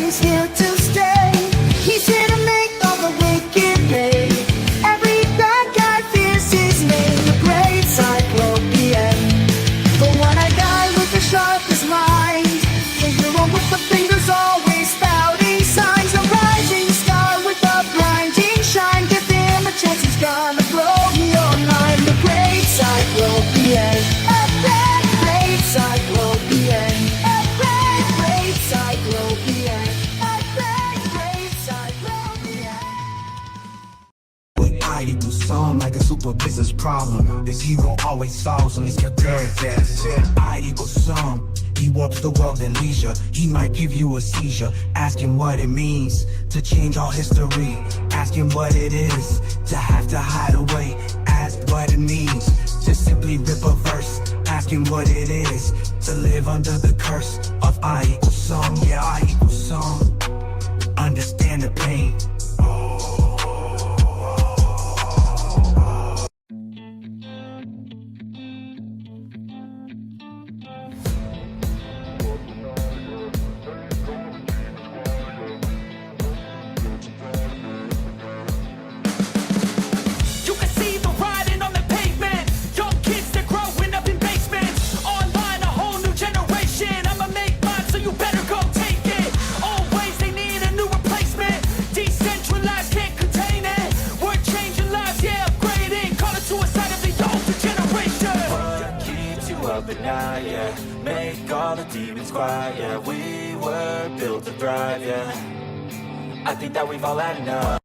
he's here to stay. He's here to make all the wicked pay. Every bad guy fears his name. The great cyclopean, the one-eyed guy with the sharpest mind, the hero with the fingers always spouting signs. A rising star with a blinding shine. Give him a chance, he's gonna blow your mind. The great cyclopean, a great cyclopean, a great cyclopean, a great cyclopean. With I do some like a super business problem. This hero always solves on his character. I equals some. He warps the world in leisure. He might give you a seizure. Ask him what it means to change all history. Ask him what it is to have to hide away. Ask what it means to simply rip a verse. Ask him what it is to live under the curse of I equals some. Yeah, I equals some. Understand the pain. You can see the writing on the pavement. Young kids, they're growing up in basements. Online, a whole new generation. I'ma make mine, so you better go take it. Always, they need a new replacement. Decentralized, can't contain it. We're changing lives, yeah, upgrading. Call it suicide of the older generation. What keeps you up at night, yeah? Make all the demons quiet, yeah. We were built to thrive, yeah. I think that we've all had enough.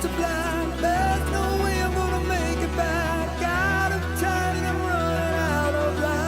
to fly. There's no way I'm gonna make it back. Out of time and I'm running out of life.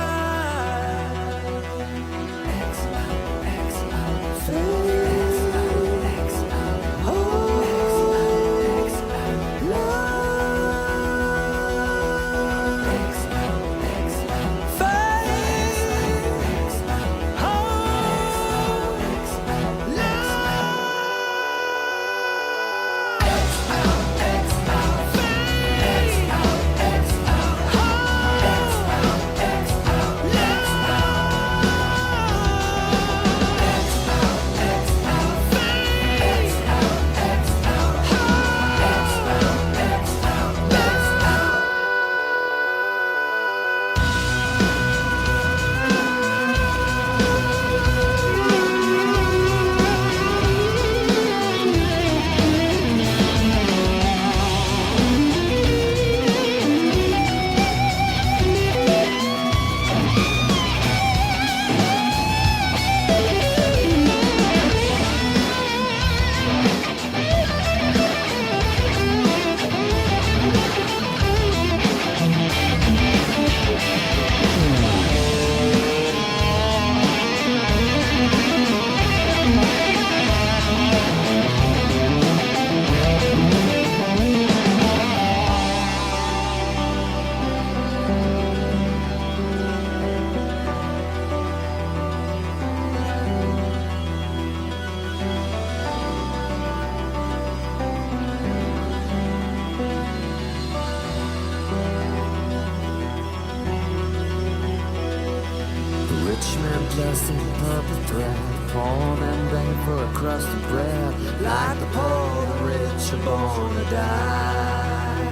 Rich man blessed in purple thread, poor man begging for a crust of bread. Like the poor, the rich are born to die.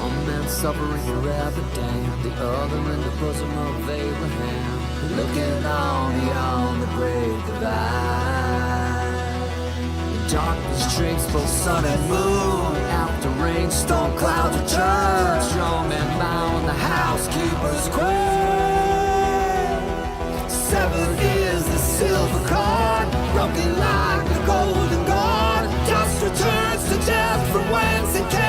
One man suffering forever damned, the other in the bosom of Abraham, looking on beyond the great divide. The darkness drinks both sun and moon. After rain, storm clouds return. Strong man bound, the housekeeper's queen. Severed is the silver cord, broken like the golden god. Dust returns to death from whence it came.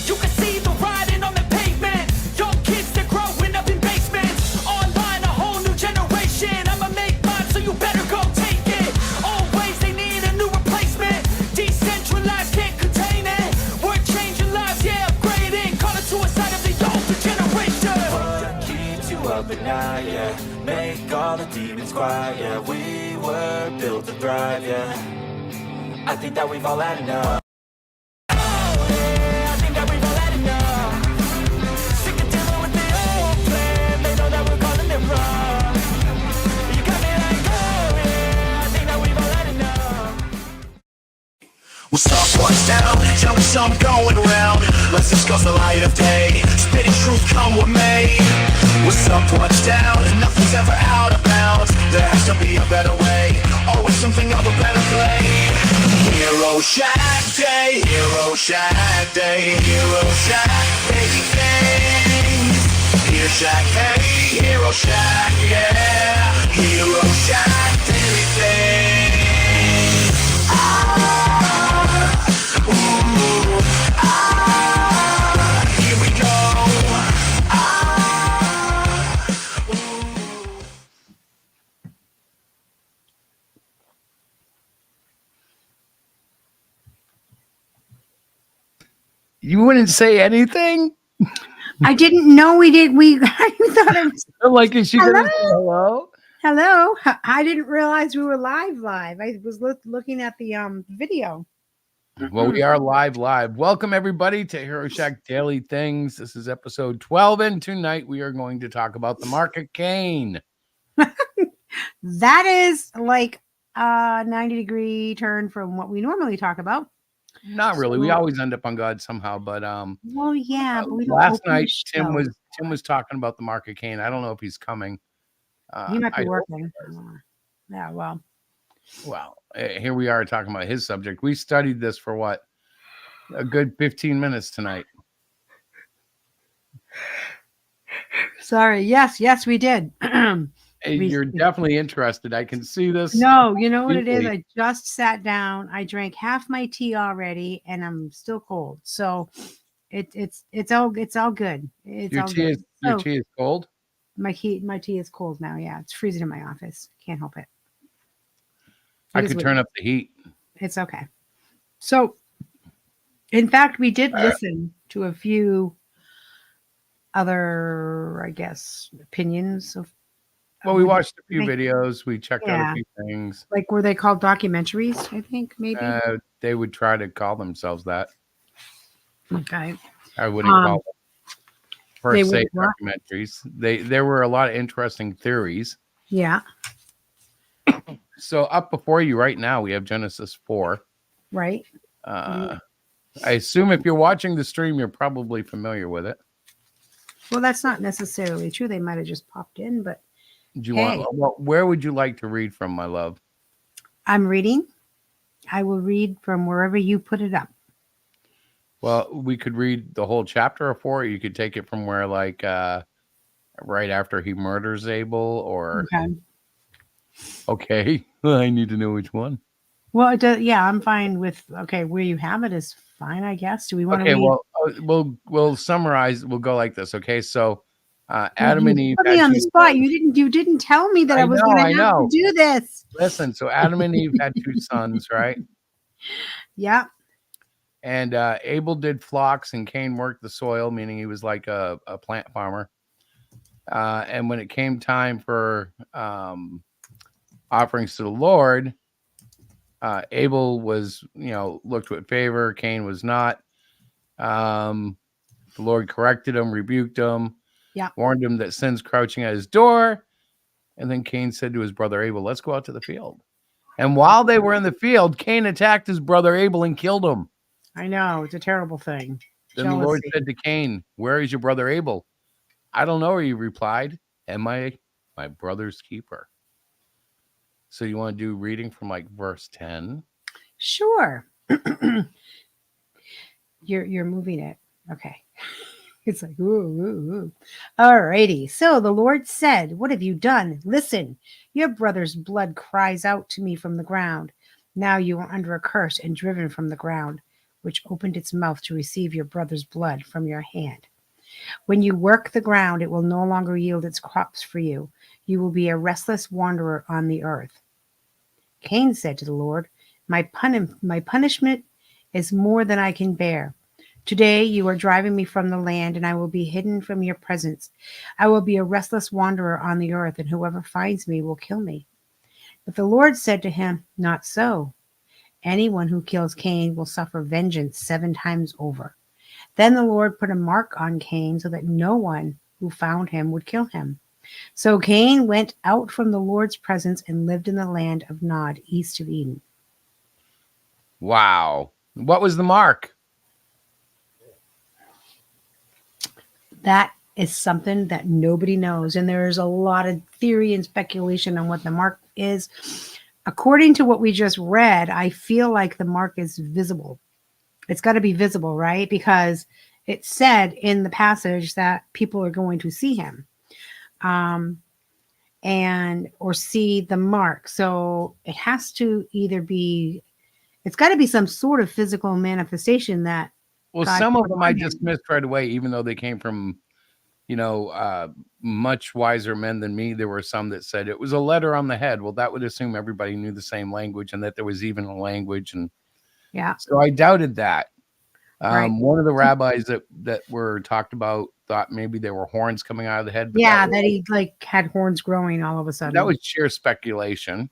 You can see the writing on the pavement. Young kids, they're growing up in basements. Online, a whole new generation. I'ma make mine, so you better go take it. Always, they need a new replacement. Decentralized, can't contain it. We're changing lives, yeah, upgrading. Call it suicide of the older generation. What keeps you up at night, yeah? Make all the demons quiet, yeah. We were built to thrive, yeah. I think that we've all had enough. What's up, what's down? Tell me something going around. Let's discuss the light of day. Spitting truth, come with me. What's up, what's down? Nothing's ever out of bounds. There has to be a better way. Always something of a better play. Hero Shack Day. Hero Shack Day. Hero Shack Baby things. Hero Shack, hey. Hero Shack, yeah. Hero Shack Daily things. Here we go. You wouldn't say anything? I didn't know we did. I thought it was Like, is she gonna say Hello? hello? hello. I didn't realize we were live. I was looking at the video. Well, we are live. Welcome everybody to Hero Shack Daily Things. This is episode 12, and tonight we are going to talk about the mark of Cain. That is like a 90-degree turn from what we normally talk about. Not really. We always end up on God somehow, but Well, yeah, but we don't last open the night Tim show. was talking about the mark of Cain. I don't know if he's coming. He might I be hope working. Yeah, well, here we are talking about his subject. We studied this for what? A good 15 minutes tonight. sorry. Yes, we did. You're definitely interested. I can see this. No, you know what it is? deeply. I just sat down. I drank half my tea already, and I'm still cold. So it's all good. It's all Your good. tea is cold. My tea is cold now. Yeah, it's freezing in my office. Can't help it. I It is could what turn it up the heat. It's okay. So, in fact, we did listen to a few other, I guess, opinions of. Well, we what watched a few they- videos. We checked out a Yeah. few things. Like, were they called documentaries? I think maybe. They would try to call themselves that. Okay. I wouldn't call them per they se would what? documentaries. There were a lot of interesting theories. Yeah. So up before you right now, we have Genesis 4. Right. I assume if you're watching the stream, you're probably familiar with it. Well, that's not necessarily true. They might have just popped in, but Do you Hey. want? Where would you like to read from, my love? I'm reading. I will read from wherever you put it up. Well, we could read the whole chapter of 4. You could take it from where, like, right after he murders Abel, or okay. I need to know which one. Well, it does, yeah, I'm fine with where you have it is fine, I guess. Do we want to Okay, read? well, we'll summarize. We'll go like this. Okay, so Adam You and Eve put had me on the two spot. sons. You didn't tell me that I was know, going I to have know. to do this. Listen, so Adam and Eve had 2 sons, right? Yeah. And Abel did flocks, and Cain worked the soil, meaning he was like a plant farmer. And when it came time for offerings to the Lord, Abel was, looked with favor. Cain was not. The Lord corrected him, rebuked him, warned him that sin's crouching at his door. And then Cain said to his brother Abel, "Let's go out to the field." And while they were in the field, Cain attacked his brother Abel and killed him. I know. It's a terrible thing. Then the Lord said to Cain, "Where is your brother Abel?" "I don't know," he replied. "Am I my brother's keeper?" So you want to do reading from like verse 10? Sure. You're moving it. Okay. It's like, ooh. All righty. So the Lord said, "What have you done? Listen, your brother's blood cries out to me from the ground. Now you are under a curse and driven from the ground, which opened its mouth to receive your brother's blood from your hand. When you work the ground, it will no longer yield its crops for you. You will be a restless wanderer on the earth." Cain said to the Lord, my punishment is more than I can bear. Today you are driving me from the land, and I will be hidden from your presence. I will be a restless wanderer on the earth, and whoever finds me will kill me. But the Lord said to him, "Not so. Anyone who kills Cain will suffer vengeance 7 times over." Then the Lord put a mark on Cain so that no one who found him would kill him. So Cain went out from the Lord's presence and lived in the land of Nod, east of Eden. Wow. What was the mark? That is something that nobody knows. And there is a lot of theory and speculation on what the mark is. According to what we just read, I feel like the mark is visible. It's got to be visible, right? Because it said in the passage that people are going to see him or see the mark. So it has to either be, it's got to be some sort of physical manifestation that. Well, God some of put them on I him. dismissed right away, even though they came from, much wiser men than me. There were some that said it was a letter on the head. Well, that would assume everybody knew the same language and that there was even a language. And Yeah. so I doubted that. Right. One of the rabbis that were talked about thought maybe there were horns coming out of the head, but Yeah, that he like had horns growing all of a that sudden. was sheer speculation.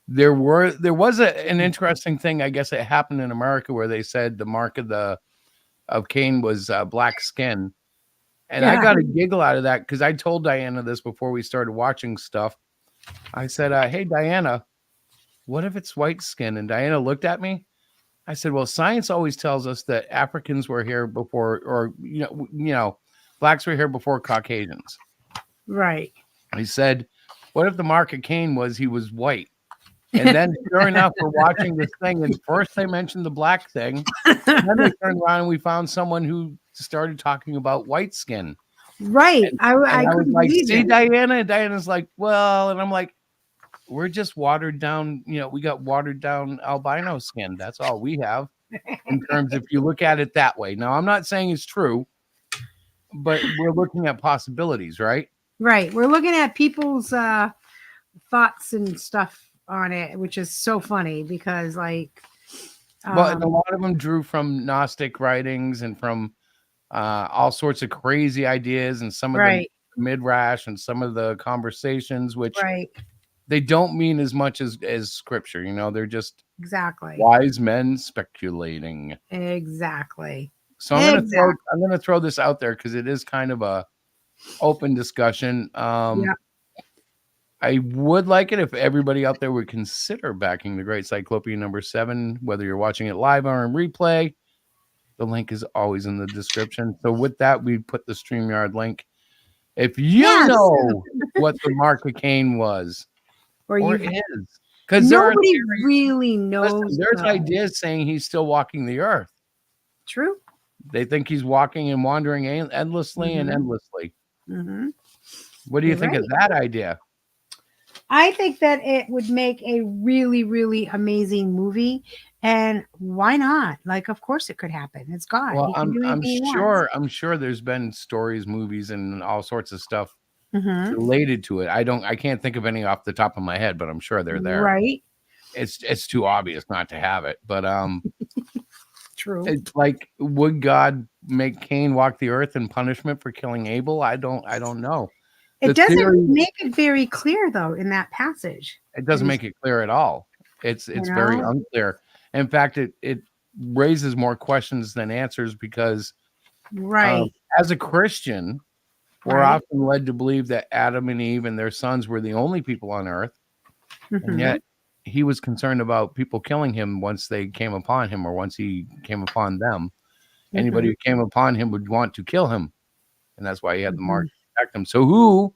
There was an interesting thing, I guess it happened in America, where they said the mark of Cain was black skin. And I Yeah. got a giggle out of that because I told Diana this before we started watching stuff. I said, hey, Diana, what if it's white skin? And Diana looked at me. I said, well, science always tells us that Africans were here before, or, blacks were here before Caucasians. Right. I said, what if the mark of Cain was he was white? And then, sure enough, we're watching this thing, and first they mentioned the black thing, and then they turned around and we found someone who started talking about white skin. Right. And I I was couldn't like, believe see, it. Diana? And Diana's like, well, and I'm like, we're just watered down, we got watered down albino skin. That's all we have in terms, if you look at it that way. Now, I'm not saying it's true, but we're looking at possibilities, right? Right. We're looking at people's thoughts and stuff on it, which is so funny because like Well, and a lot of them drew from Gnostic writings and from all sorts of crazy ideas, and some of the midrash and some of the conversations, which they don't mean as much as scripture. They're just exactly wise men speculating. Exactly. So I'm gonna throw this out there because it is kind of a open discussion. Yeah. I would like it if everybody out there would consider backing the Great Cyclopean number 7, whether you're watching it live or in replay. The link is always in the description. So with that, we put the StreamYard link. If you know what the mark of Cain was, or is, because nobody really knows. Listen, there's ideas saying he's still walking the earth. True. They think he's walking and wandering endlessly and endlessly. What do you think of that idea? I think that it would make a really, really amazing movie. And why not? Like, of course it could happen. It's God. Well, He can do I'm anything he sure. wants. I'm sure there's been stories, movies, and all sorts of stuff related to it. I can't think of any off the top of my head, but I'm sure they're there. Right. It's too obvious not to have it. But True. It's like, would God make Cain walk the earth in punishment for killing Abel? I don't know. It doesn't make it very clear though in that passage. It doesn't make it clear at all. It's very unclear. In fact, it raises more questions than answers because as a Christian, we're often led to believe that Adam and Eve and their sons were the only people on earth. And yet he was concerned about people killing him once they came upon him, or once he came upon them. Anybody who came upon him would want to kill him. And that's why he had the mark to protect him. So who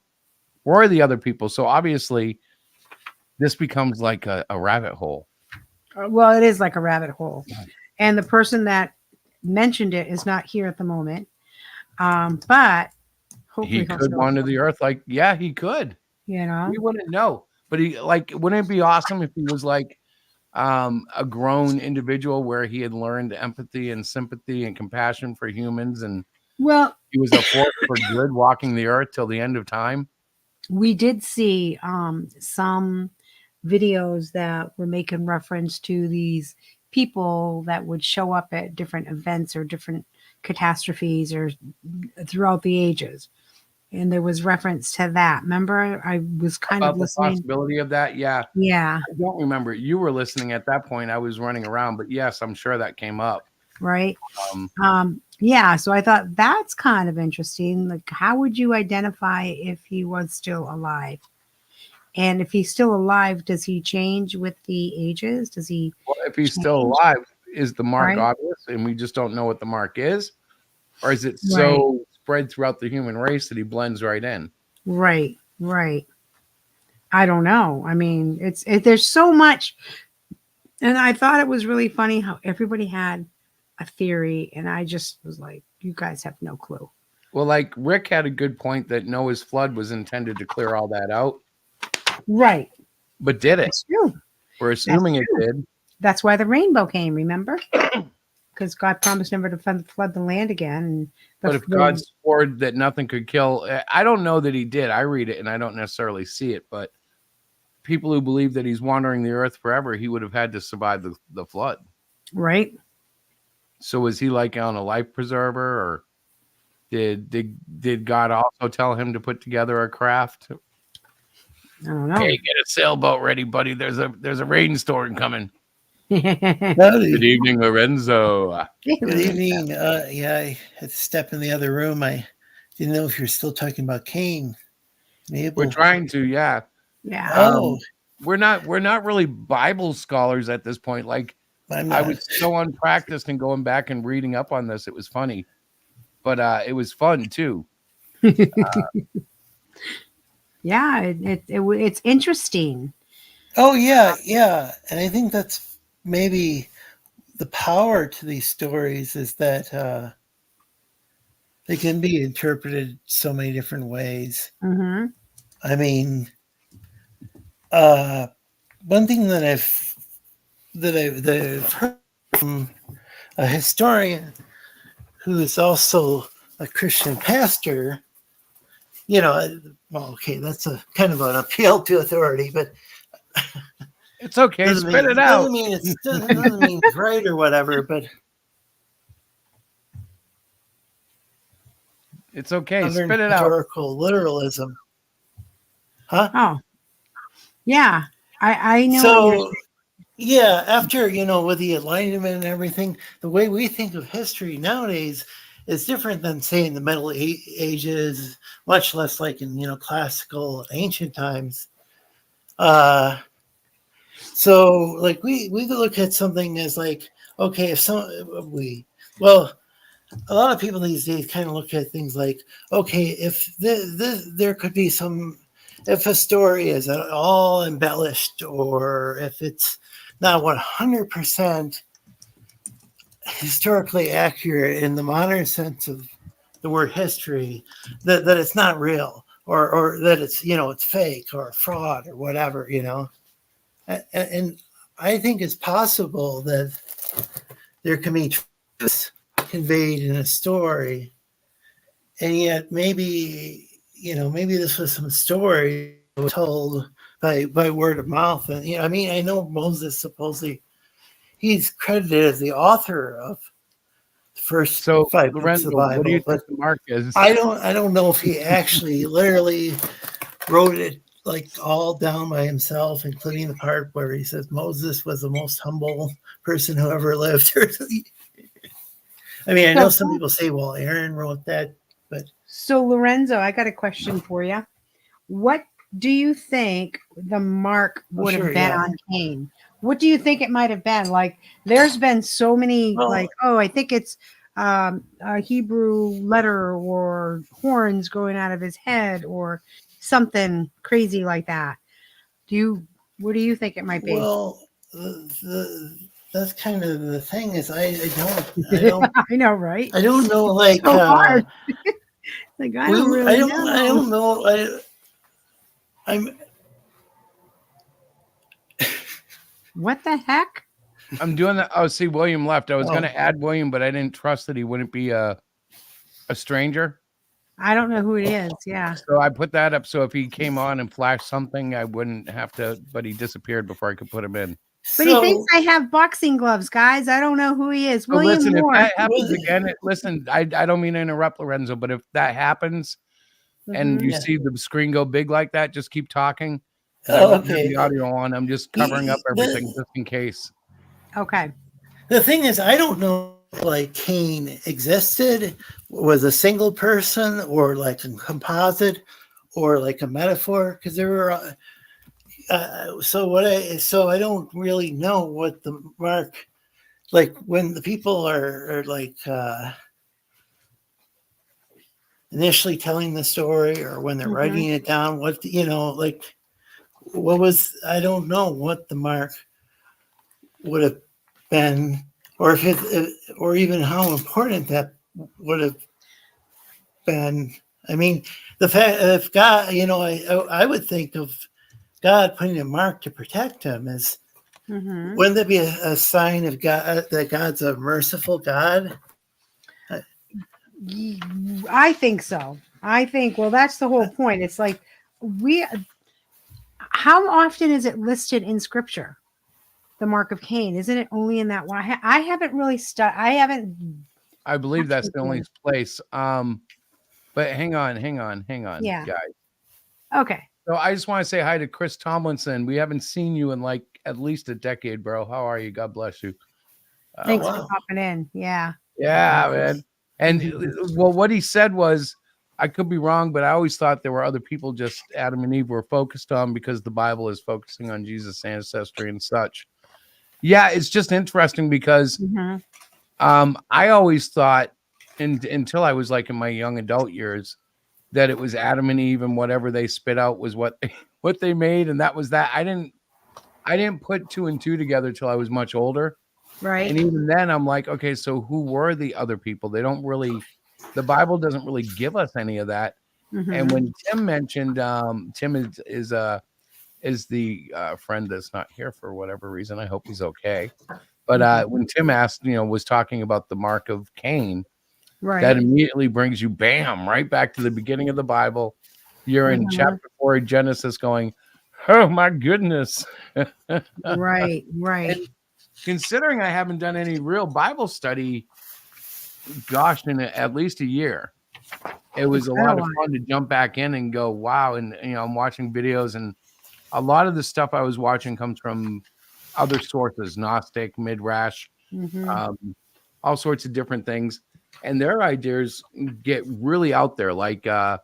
were the other people? So obviously this becomes like a rabbit hole. Well, it is like a rabbit hole. And the person that mentioned it is not here at the moment. But hopefully he could wander the earth. Like, yeah, he could. We wouldn't know. But wouldn't it be awesome if he was like a grown individual where he had learned empathy and sympathy and compassion for humans, and he was a force for good walking the earth till the end of time? We did see some videos that were making reference to these people that would show up at different events or different catastrophes or throughout the ages. And there was reference to that. Remember, I was kind of listening. The possibility of that. Yeah. Yeah. I don't remember. You were listening at that point. I was running around, but yes, I'm sure that came up. Right. Yeah. So I thought that's kind of interesting. Like, how would you identify if he was still alive? And if he's still alive, does he change with the ages? Does he? Well, if he's still alive, is the mark obvious and we just don't know what the mark is? Or is it so spread throughout the human race that he blends right in? Right. I don't know. I mean, there's so much. And I thought it was really funny how everybody had a theory. And I just was like, you guys have no clue. Well, like Rick had a good point that Noah's flood was intended to clear all that out. Right. But did it? That's true. We're assuming it did. That's why the rainbow came, remember? Because God promised never to flood the land again. But if God swore that nothing could kill, I don't know that he did. I read it and I don't necessarily see it. But people who believe that he's wandering the earth forever, he would have had to survive the flood. Right. So was he like on a life preserver, or did God also tell him to put together a craft? I don't know. Hey, get a sailboat ready, buddy. There's a rainstorm coming. Howdy. Good evening, Lorenzo. Good evening. Yeah, I had to step in the other room. I didn't know if you're still talking about Cain. We're Abel. trying to, yeah. Yeah. Oh, We're not really Bible scholars at this point. Like I'm I not. was so unpracticed and going back and reading up on this. It was funny, but it was fun too. Yeah, it's interesting. Oh, yeah, yeah. And I think that's maybe the power to these stories is that they can be interpreted so many different ways. Mm-hmm. I mean, one thing that I've heard from a historian who is also a Christian pastor, well, okay, that's a kind of an appeal to authority, but It's okay. Spit it out. doesn't mean it's right or whatever, but It's okay. under Spit it out. historical literalism. Huh? Oh, yeah. I know. what So, yeah, after, with the Enlightenment and everything, the way we think of history nowadays is different than, say, in the Middle Ages, much less like in, classical ancient times. So, like, we look at something as like, okay, well, a lot of people these days kind of look at things like, okay, if there could be if a story is at all embellished, or if it's not 100% historically accurate in the modern sense of the word history, that it's not real, or that it's it's fake or fraud or whatever, and I think it's possible that there can be truth conveyed in a story, and yet maybe this was some story told by word of mouth. And I know Moses supposedly he's credited as the author of the first So, 5 books Lorenzo, of the Bible, what do you but think the mark is? I don't know if he actually literally wrote it like all down by himself, including the part where he says Moses was the most humble person who ever lived. I know some people say, well, Aaron wrote that, but So, Lorenzo, I got a question for you. What do you think the mark would have been on Cain? What do you think it might have been? Like, there's been so many, I think it's a Hebrew letter or horns going out of his head or something crazy like that. What do you think it might be? well, that's kind of the thing is I don't I know, right? I don't know, like So hard. Like, I don't really know. I don't know. I'm What the heck? I'm doing that. Oh, see, William left. I was going to add William, but I didn't trust that he wouldn't be a stranger. I don't know who it is. Yeah. So I put that up. So if he came on and flashed something, I wouldn't have to, but he disappeared before I could put him in. But he thinks I have boxing gloves, guys. I don't know who he is. Well, William listen, Moore. if that happens again, listen, I don't mean to interrupt, Lorenzo, but if that happens and you see the screen go big like that, just keep talking. I won't have the audio on. I'm just covering up everything just in case. Okay. The thing is, I don't know if, like, Cain existed, was a single person, or like a composite, or like a metaphor, because there were. So I don't really know what the mark, like when the people are like initially telling the story, or when they're writing it down, what what was, I don't know what the mark would have been, or or even how important that would have been. I mean, the fact if God, I would think of God putting a mark to protect him as, wouldn't that be a sign of God, that God's a merciful God? I think so. Well, that's the whole point. It's like how often is it listed in scripture? the mark of Cain? Isn't it only in that one? I haven't really I haven't. I believe that's the only Absolutely. place. But hang on, Yeah. guys. Okay. So I just want to say hi to Chris Tomlinson. We haven't seen you in like at least a decade, bro. How are you? God bless you. Thanks wow. for popping in. Yeah. Yeah, man. And well, what he said was, I could be wrong, but I always thought there were other people just Adam and Eve were focused on because the Bible is focusing on Jesus' ancestry and such. Yeah, it's just interesting because Hmm. I always thought until I was like in my young adult years that it was Adam and Eve and whatever they spit out was what what they made, and that was that. I didn't put two and two together till I was much older. Right. And even then, I'm like, okay, so who were the other people? They don't really, the Bible doesn't really give us any of that. And Hmm. when Tim mentioned, Tim is the friend that's not here for whatever reason. I hope he's okay. But when Tim asked, was talking about the mark of Cain, Right. that immediately brings you, bam, right back to the beginning of the Bible. You're in chapter 4 of Genesis, going, oh my goodness. Right. Right. And considering I haven't done any real Bible study, gosh, in at least a year, it was It's a been a lot of while. fun to jump back in and go, wow. And, I'm watching videos, and a lot of the stuff I was watching comes from other sources, Gnostic, Midrash, Hmm. all sorts of different things. And their ideas get really out there, like, the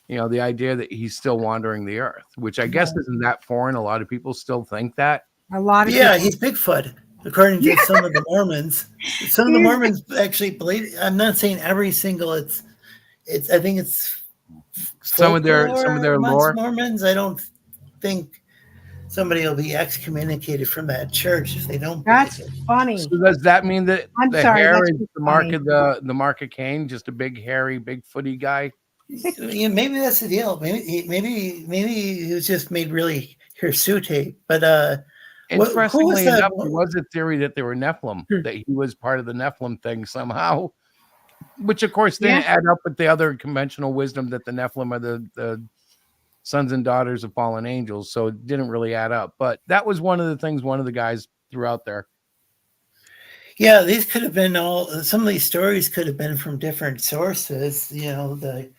idea that he's still wandering the earth, which I guess isn't that foreign. A lot of people still think that. A lot of Yeah, people. he's Bigfoot, according to some of the Mormons. Some of the He is Mormons actually believe. I'm not saying every single. It's. I think it's Some of their folklore amongst lore. Mormons. I don't think somebody will be excommunicated from that church if they don't. That's believe it. funny. So does that mean that I'm the sorry, hair that's is just the mark funny. of the mark of Cain, just a big hairy, big footy guy? Yeah, maybe that's the deal. Maybe he was just made really hirsute. But who was Interestingly that? enough, there was a theory that they were Nephilim, that he was part of the Nephilim thing somehow, which of course Yeah. didn't add up with the other conventional wisdom that the Nephilim are the sons and daughters of fallen angels. So it didn't really add up. But that was one of the things one of the guys threw out there. Yeah, these could have been all. Some of these stories could have been from different sources. The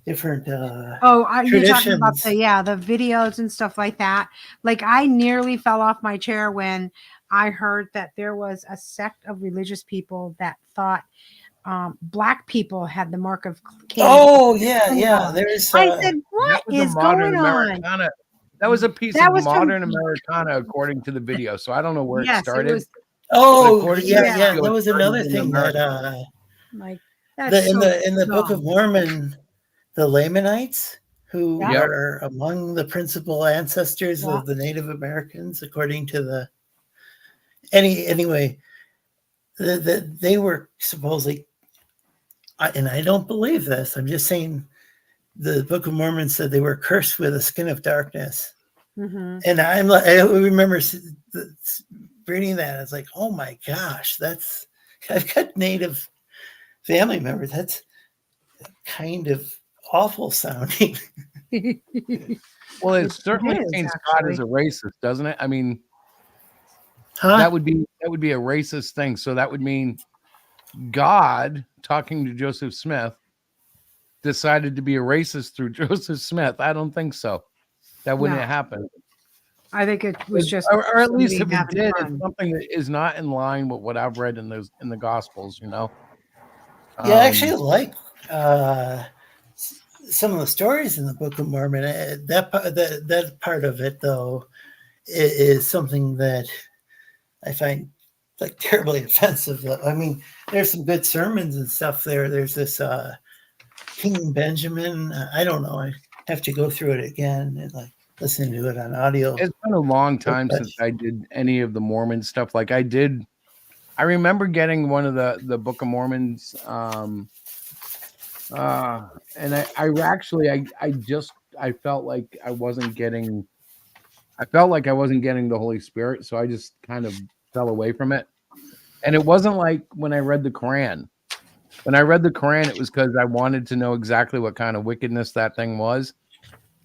different Oh, you're talking about traditions. the videos and stuff like that. Like I nearly fell off my chair when I heard that there was a sect of religious people that thought black people had the mark of Cain. Oh yeah. There's I said, That "What was a is modern going on?" Americana. That was a piece That of was from modern Americana, according to the video. So I don't know where it yes, it started. was But oh according to the yeah, yeah. video, That it was started another in thing that America. like that's in so the Book of dumb. Mormon, the Lamanites, who Yeah, Yep. are among the principal ancestors yeah. of the Native Americans, according to the anyway, they were supposedly, and I don't believe this. I'm just saying, the Book of Mormon said they were cursed with a skin of darkness, Hmm. and I'm like, I remember reading that. It's like, oh my gosh, that's I've got Native family members. That's kind of awful sounding. Well, it It certainly is paints God as actually. a racist, doesn't it? I mean, Huh? that would be a racist thing. So that would mean God, talking to Joseph Smith, decided to be a racist through Joseph Smith. I don't think so. That wouldn't No, happen. I think it was just Or at least somebody if it having did, it's fun. something that is not in line with what I've read in the Gospels. Yeah, I actually Um, like some of the stories in the Book of Mormon. That part of it, though, is something that I find like terribly offensive. I mean, there's some good sermons and stuff there. There's this King Benjamin. I don't know. I have to go through it again and like listen to it on audio. it's been a long But time since I did any of the Mormon stuff. Like I remember getting one of the Book of Mormons. And I felt like I wasn't getting the Holy Spirit, so I just kind of fell away from it. And it wasn't like when I read the Quran. When I read the Quran, it was because I wanted to know exactly what kind of wickedness that thing was.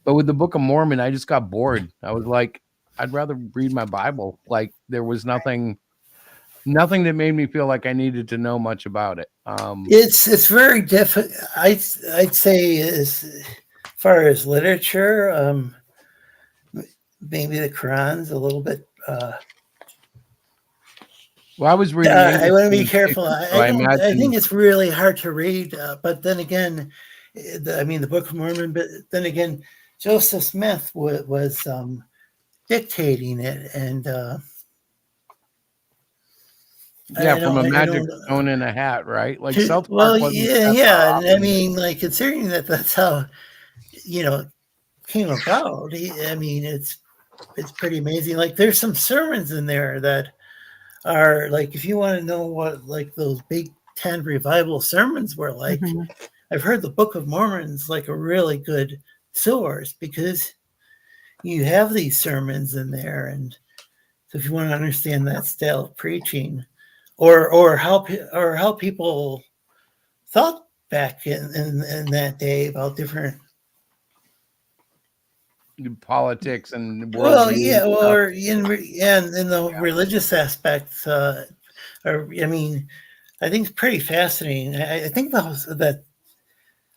But with the Book of Mormon, I just got bored. I was like, I'd rather read my Bible. Like there was nothing that made me feel like I needed to know much about it. It's very difficult. I'd say as far as literature, maybe the Quran's a little bit. Well, I was reading I English want to be careful. translation, so I I don't. I think imagine. it's really hard to read. But then again, I mean, the Book of Mormon. But then again, Joseph Smith was dictating it, and Yeah, I from a don't. I magic don't. stone in a hat, right? Like South Park Well, wasn't yeah, that far yeah. off And I from it. mean, like considering that that's how you know came about. I mean, it's pretty amazing. Like there's some sermons in there that are like if you want to know what like those big tent revival sermons were like, Mhm. I've heard the Book of Mormon's like a really good source because you have these sermons in there, and so if you want to understand that style of preaching, or how people thought back in that day about different. Politics and Well, worldview and yeah, stuff. or in the religious aspects, or I mean, I think it's pretty fascinating. I think that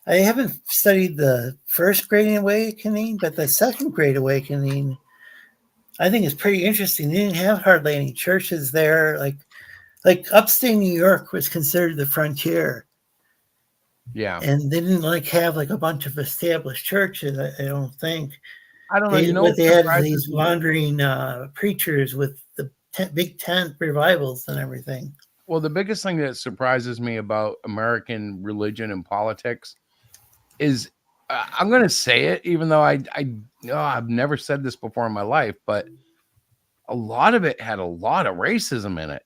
I haven't studied the first Great Awakening, but the second Great Awakening, I think is pretty interesting. They didn't have hardly any churches there. Like upstate New York was considered the frontier, Yeah. and they didn't like have like a bunch of established churches. I don't think I don't know. You know what what they had is surprises these me? wandering preachers with the big tent revivals and everything. Well, the biggest thing that surprises me about American religion and politics is I'm going to say it, even though I've never said this before in my life, but a lot of it had a lot of racism in it.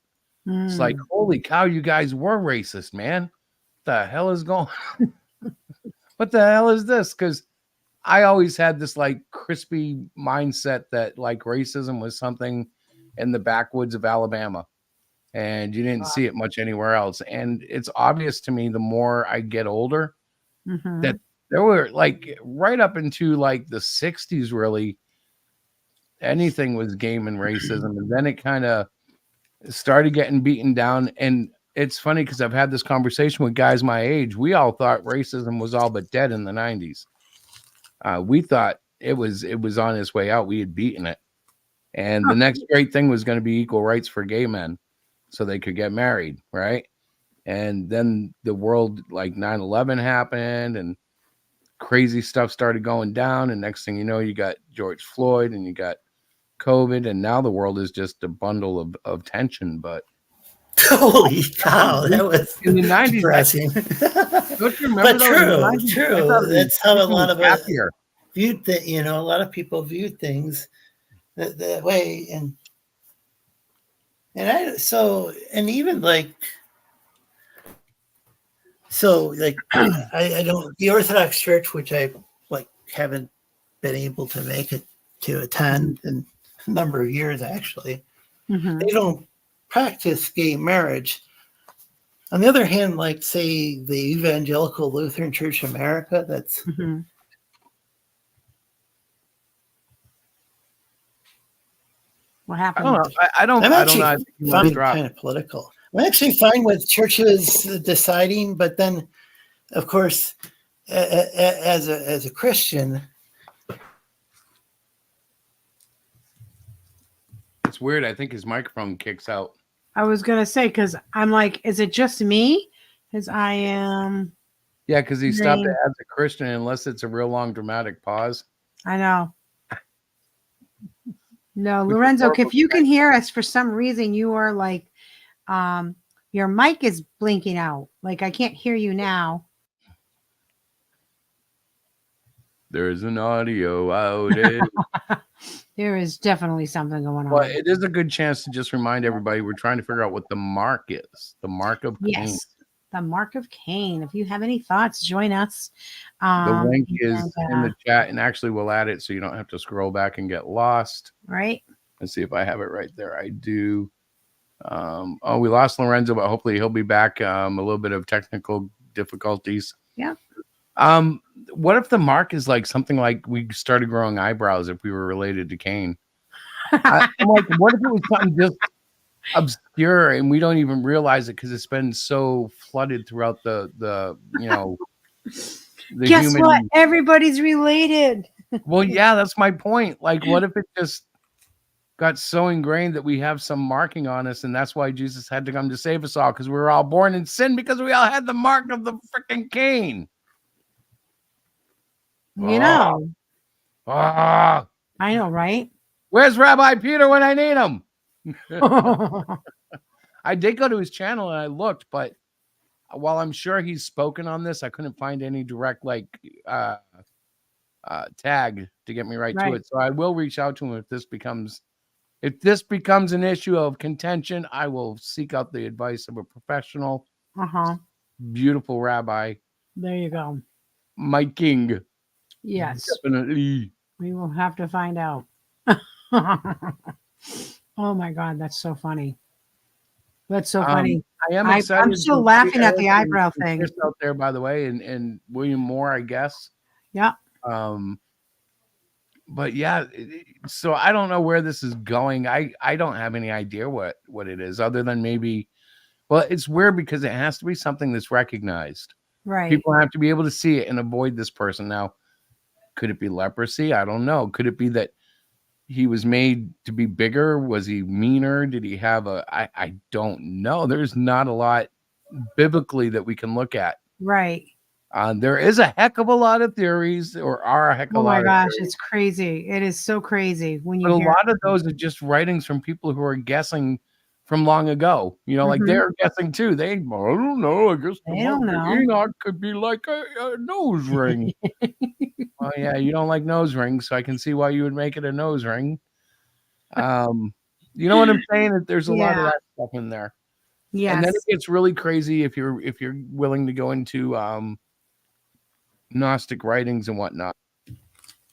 It's like, Mm. holy cow, you guys were racist, man. What the hell is going? What the hell is this? Because I always had this like crispy mindset that like racism was something in the backwoods of Alabama and you didn't see it much anywhere else. And it's obvious to me the more I get older Mhm. that there were like right up into like the 60s, really anything was game and racism. And then it kind of started getting beaten down. And it's funny because I've had this conversation with guys my age. We all thought racism was all but dead in the 90s. We thought it was on its way out. We had beaten it. And the next great thing was going to be equal rights for gay men so they could get married, right? And then the world, like 9/11 happened and crazy stuff started going down. And next thing you know, you got George Floyd and you got COVID. And now the world is just a bundle of tension. But Holy cow, that was in the 90s, depressing. don't you remember But though? In the true, 90s, I true. thought That's how a everything lot was of happier. viewed that. You know, a lot of people viewed things that way, and and even like I don't the Orthodox Church, which I like haven't been able to make it to attend in a number of years actually. Mhm. They don't practice gay marriage. On the other hand, like say the Evangelical Lutheran Church America, that's Mhm. What I don't happened? know. I don't. I'm I don't know. actually I think you might have finding dropped. kind of political. I'm actually fine with churches deciding, but then, of course, as a Christian, It's weird. I think his microphone kicks out. I was gonna say because I'm like, is it just me? Because I am. Yeah, because he stopped it hearing- as a Christian, unless it's a real long dramatic pause. I know. No, Which is Lorenzo, horrible. if you can hear us for some reason, you are like, your mic is blinking out. Like I can't hear you now. There's an audio outage. There is definitely something going on. Well, it is a good chance to just remind everybody we're trying to figure out what the mark is. The mark of Cain. Yes, the mark of Cain. If you have any thoughts, join us. The link is and, in the chat, and actually we'll add it so you don't have to scroll back and get lost. right. Let's see if I have it right there. I do. Oh, we lost Lorenzo, but hopefully he'll be back. A little bit of technical difficulties. Yeah. What if the mark is like something like we started growing eyebrows if we were related to Cain? I'm like, what if it was something just obscure and we don't even realize it because it's been so flooded throughout the the Guess what? human. Everybody's related. Well, yeah, that's my point. Like, what if it just got so ingrained that we have some marking on us, and that's why Jesus had to come to save us all, because we were all born in sin because we all had the mark of the freaking Cain. You know, Ah, I know, right? where's Rabbi Peter when I need him? I did go to his channel and I looked, but while I'm sure he's spoken on this, I couldn't find any direct tag to get me right to Right. it. So I will reach out to him if this becomes an issue of contention. I will seek out the advice of a professional, beautiful rabbi, There you go. Mike King. Yes. Definitely. We will have to find out. Oh my God, that's so funny. That's so funny. I am excited. I'm still to laughing see at the Eric eyebrow and thing. Chris out there, by the way, and William Moore, I guess. Yeah. But yeah, so I don't know where this is going. I don't have any idea what it is, other than maybe, well, it's weird because it has to be something that's recognized. Right. People have to be able to see it and avoid this person. Now, could it be leprosy? I don't know. Could it be that he was made to be bigger? Was he meaner? Did he have I don't know. There's not a lot biblically that we can look at. Right. There is a heck of a lot of theories, or are a heck of a lot. Oh my gosh, theories. it's crazy. It is so crazy when you But a hear lot of those are just writings from people who are guessing from long ago. Like they're guessing too. I don't know. I guess the They don't mark of know. Enoch could be like a nose ring. Well, yeah, you don't like nose rings, so I can see why you would make it a nose ring. You know what I'm saying? There's a lot of that stuff in there. Yes. And then it gets really crazy if you're willing to go into Gnostic writings and whatnot,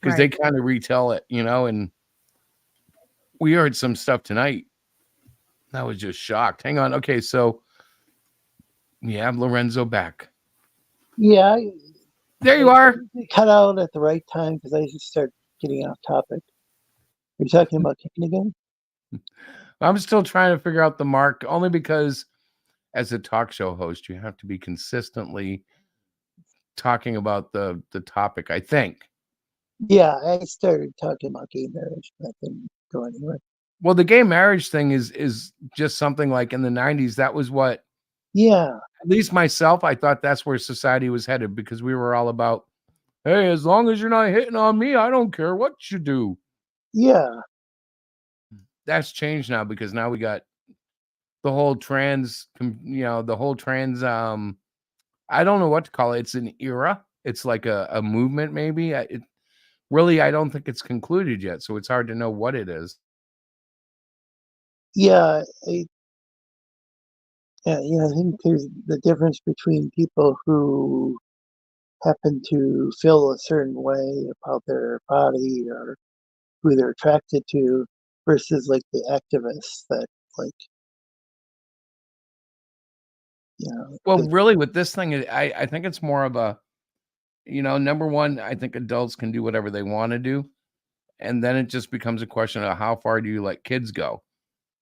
because they kind of retell it, and we heard some stuff tonight. I was just shocked. Hang on. Okay, so we have Lorenzo back. Yeah, There you are. cut out at the right time because I just start getting off topic. Are you talking about kicking again? I'm still trying to figure out the mark, only because as a talk show host, you have to be consistently talking about the topic, I think. Yeah, I started talking about gay marriage. That didn't go anywhere. Well, the gay marriage thing is just something like in the 90s. That was what, yeah, at least myself, I thought that's where society was headed, because we were all about, hey, as long as you're not hitting on me, I don't care what you do. Yeah. That's changed now, because now we got the whole trans, I don't know what to call it. It's an era. It's like a movement, maybe. I don't think it's concluded yet, so it's hard to know what it is. Yeah, I think there's the difference between people who happen to feel a certain way about their body or who they're attracted to versus like the activists that Well, really, with this thing, I think it's more of a, number one, I think adults can do whatever they want to do. And then it just becomes a question of how far do you let kids go?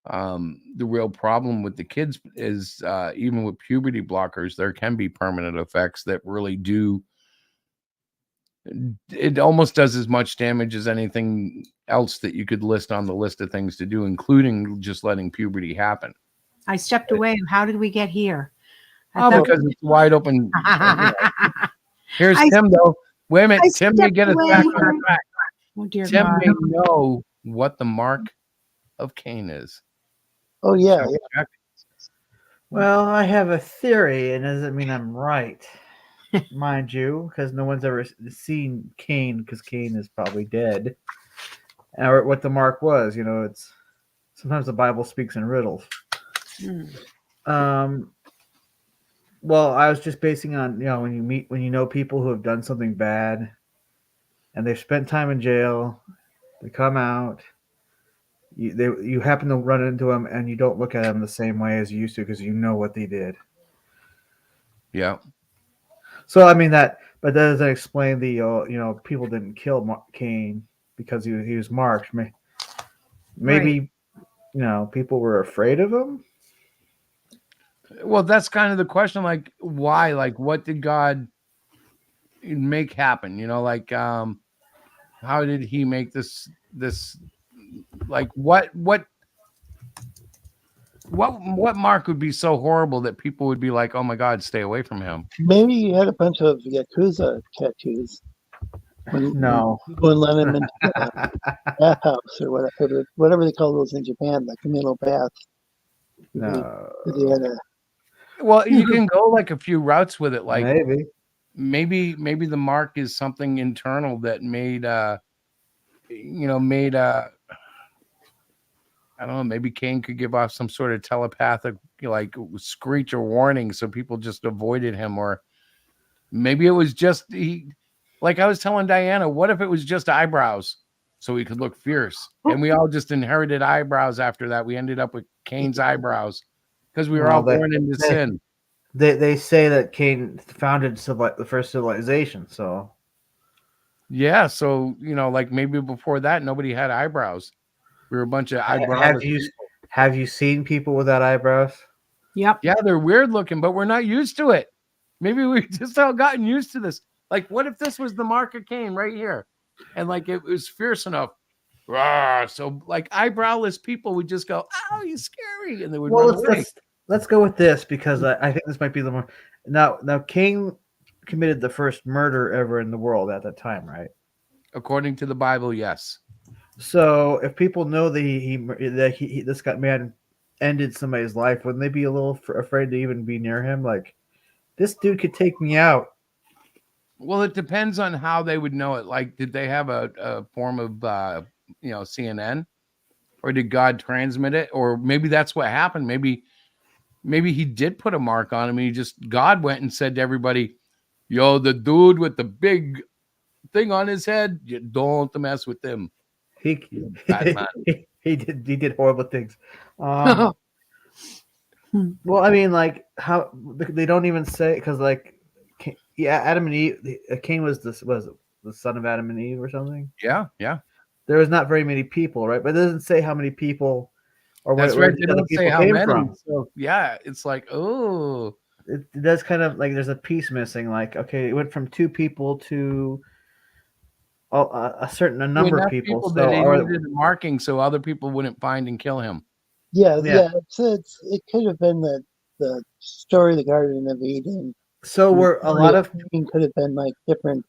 The real problem with the kids is even with puberty blockers, there can be permanent effects that really do. It almost does as much damage as anything else that you could list on the list of things to do, including just letting puberty happen. I stepped away. How did we get here? Because it's wide open. Here's Tim, though. Wait a minute. Tim may get us back on track. Oh, dear Tim God. may know what the mark of Cain is. Oh, yeah. Well, I have a theory, and it doesn't mean I'm right, mind you, because no one's ever seen Cain, because Cain is probably dead. Or what the mark was, it's sometimes the Bible speaks in riddles. Well, I was just basing on, when you know people who have done something bad and they've spent time in jail, they come out, you happen to run into them and you don't look at them the same way as you used to because you know what they did. Yeah. So, I mean, but that doesn't explain the, people didn't kill Cain because he was marked. Maybe people were afraid of him. Well, that's kind of the question. Like, why? Like, what did God make happen? How did he make this like what mark would be so horrible that people would be like, oh my God, stay away from him? Maybe he had a bunch of Yakuza tattoos when No. people let him into the bathhouse or whatever they call those in Japan, the communal baths. No. He had a Well, you can go like a few routes with it. Like Maybe. maybe the mark is something internal that made I don't know, maybe Cain could give off some sort of telepathic like screech or warning so people just avoided him. Or maybe it was just like I was telling Diana, what if it was just eyebrows so he could look fierce? And we all just inherited eyebrows after that. We ended up with Cain's eyebrows because we were all born into sin. They say that Cain founded the first civilization, so Yeah, so like maybe before that nobody had eyebrows. We were a bunch of eyebrows. Have you seen people without eyebrows? Yep. Yeah, they're weird looking, but we're not used to it. Maybe we just all gotten used to this. Like, what if this was the mark of Cain right here, and like it was fierce enough? Rawr, so like eyebrowless people would just go, "Oh, he's scary," and they would run away. Let's go with this because I think this might be the more now Cain committed the first murder ever in the world at that time, right? According to the Bible, yes. So if people know that this man ended somebody's life, wouldn't they be a little afraid to even be near him? Like, this dude could take me out. Well, it depends on how they would know it. Like, did they have a form of CNN, or did God transmit it? Or maybe that's what happened. Maybe he did put a mark on him, and God went and said to everybody, "Yo, the dude with the big thing on his head, you don't mess with him." He he did horrible things. Well, I mean, like how they don't even say, because like Adam and Eve. Cain was the son of Adam and Eve or something. Yeah. There was not very many people, right? But it doesn't say how many people or That's where right. They don't say how came many. from. So yeah, it's like, oh, it does kind of like there's a piece missing. Like, okay, it went from 2 people to a certain number of people. So that they needed marking so other people wouldn't find and kill him. yeah. It could have been the story of the Garden of Eden. So were a lot of could have been like different